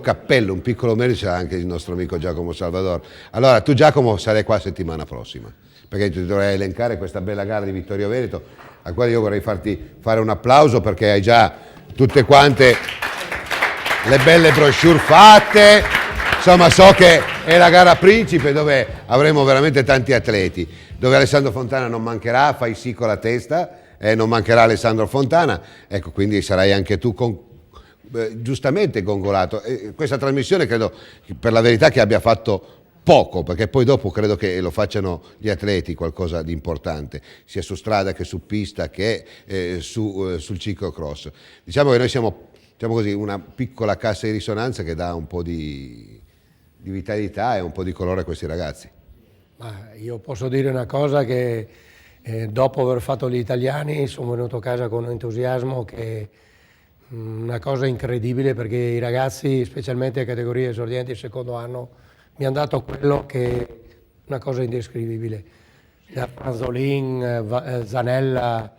cappello, un piccolo merito c'è anche il nostro amico Giacomo Salvador. Allora, tu Giacomo sarai qua settimana prossima, perché ti dovrei elencare questa bella gara di Vittorio Veneto, a quale io vorrei farti fare un applauso perché hai già tutte quante le belle brochure fatte. Insomma, so che è la gara principe dove avremo veramente tanti atleti, dove Alessandro Fontana non mancherà, fai sì con la testa, non mancherà Alessandro Fontana, ecco, quindi sarai anche tu giustamente gongolato. Questa trasmissione credo, per la verità, che abbia fatto poco, perché poi dopo credo che lo facciano gli atleti qualcosa di importante, sia su strada che su pista che sul ciclocross. Diciamo che noi siamo, diciamo così, una piccola cassa di risonanza che dà un po' di vitalità e un po' di colore a questi ragazzi. Ma io posso dire una cosa, che dopo aver fatto gli italiani sono venuto a casa con un entusiasmo che è una cosa incredibile, perché i ragazzi, specialmente a categorie esordienti il secondo anno, mi hanno dato quello che è una cosa indescrivibile. Da Franzolin, Zanella,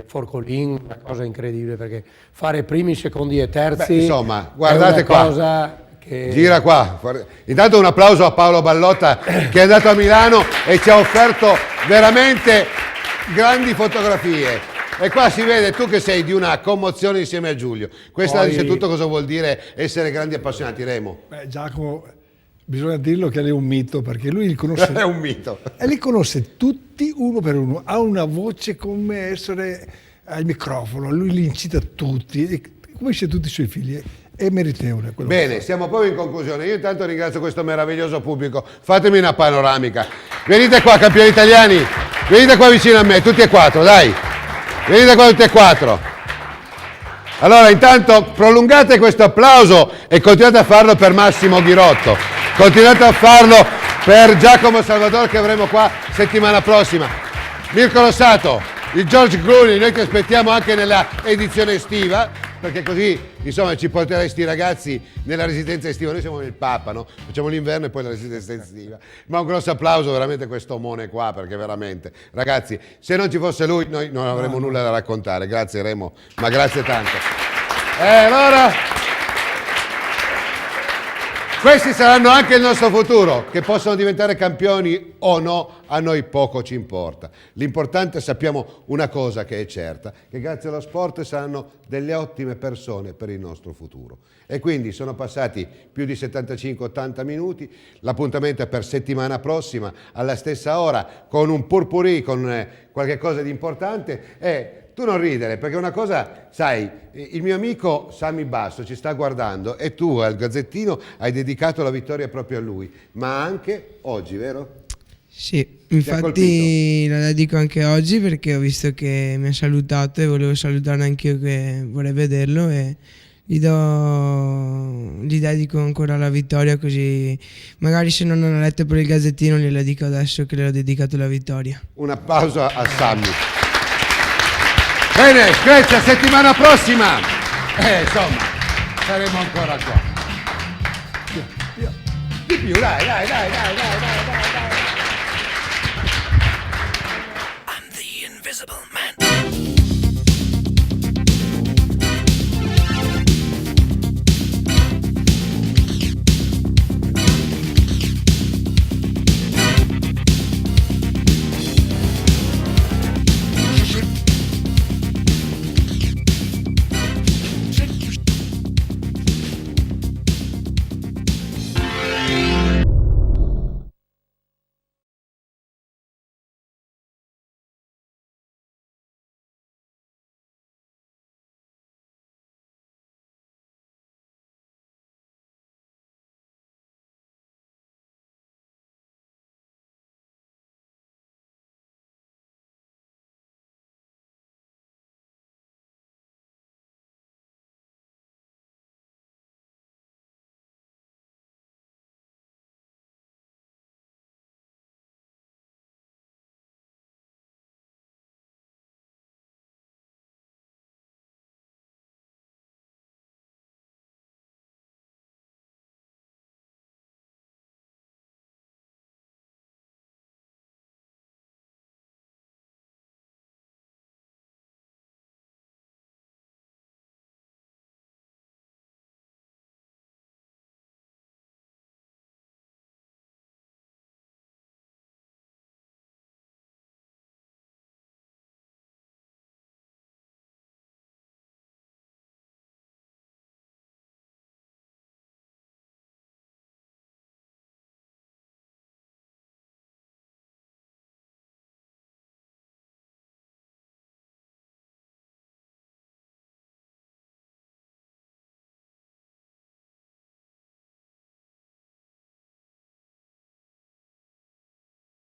Forcolin, una cosa incredibile, perché fare primi, secondi e terzi, insomma, guardate è una cosa che... Gira qua. Intanto un applauso a Paolo Ballotta che è andato a Milano e ci ha offerto veramente grandi fotografie. E qua si vede tu che sei di una commozione insieme a Giulio. Questo dice tutto cosa vuol dire essere grandi appassionati. Remo. Giacomo, bisogna dirlo che è un mito, perché lui li conosce. È un mito. E li conosce tutti uno per uno. Ha una voce come essere al microfono, lui li incita tutti, come dice tutti i suoi figli. È meritevole. Bene, siamo proprio in conclusione. Io intanto ringrazio questo meraviglioso pubblico. Fatemi una panoramica. Venite qua, campioni italiani. Venite qua vicino a me, tutti e quattro, dai. Venite qua tutti e quattro. Allora, intanto prolungate questo applauso e continuate a farlo per Massimo Ghirotto. Continuate a farlo per Giacomo Salvador, che avremo qua settimana prossima. Mirko Lossato, il George Clooney, noi ti aspettiamo anche nella edizione estiva, perché così insomma ci porterai sti ragazzi nella residenza estiva. Noi siamo nel Papa, no? Facciamo l'inverno e poi la residenza estiva. Ma un grosso applauso veramente a questo omone qua, perché veramente, ragazzi, se non ci fosse lui noi non avremmo nulla da raccontare. Grazie Remo, ma grazie tanto. Allora, questi saranno anche il nostro futuro, che possono diventare campioni o no, a noi poco ci importa. L'importante, sappiamo una cosa che è certa, che grazie allo sport saranno delle ottime persone per il nostro futuro. E quindi sono passati più di 75-80 minuti, l'appuntamento è per settimana prossima, alla stessa ora, con un purpurì, con qualche cosa di importante. E tu non ridere, perché una cosa, sai, il mio amico Sammy Basso ci sta guardando e tu al Gazzettino hai dedicato la vittoria proprio a lui, ma anche oggi, vero? Sì, infatti la dedico anche oggi perché ho visto che mi ha salutato e volevo salutarlo anch'io, che vorrei vederlo, e gli dedico ancora la vittoria, così magari se non hanno letto per il Gazzettino gliela dico adesso che le ho dedicato la vittoria. Un applauso a Sammy. Bene, Screccia, settimana prossima! Insomma, saremo ancora qua. Di più, dai. I'm the invisible man.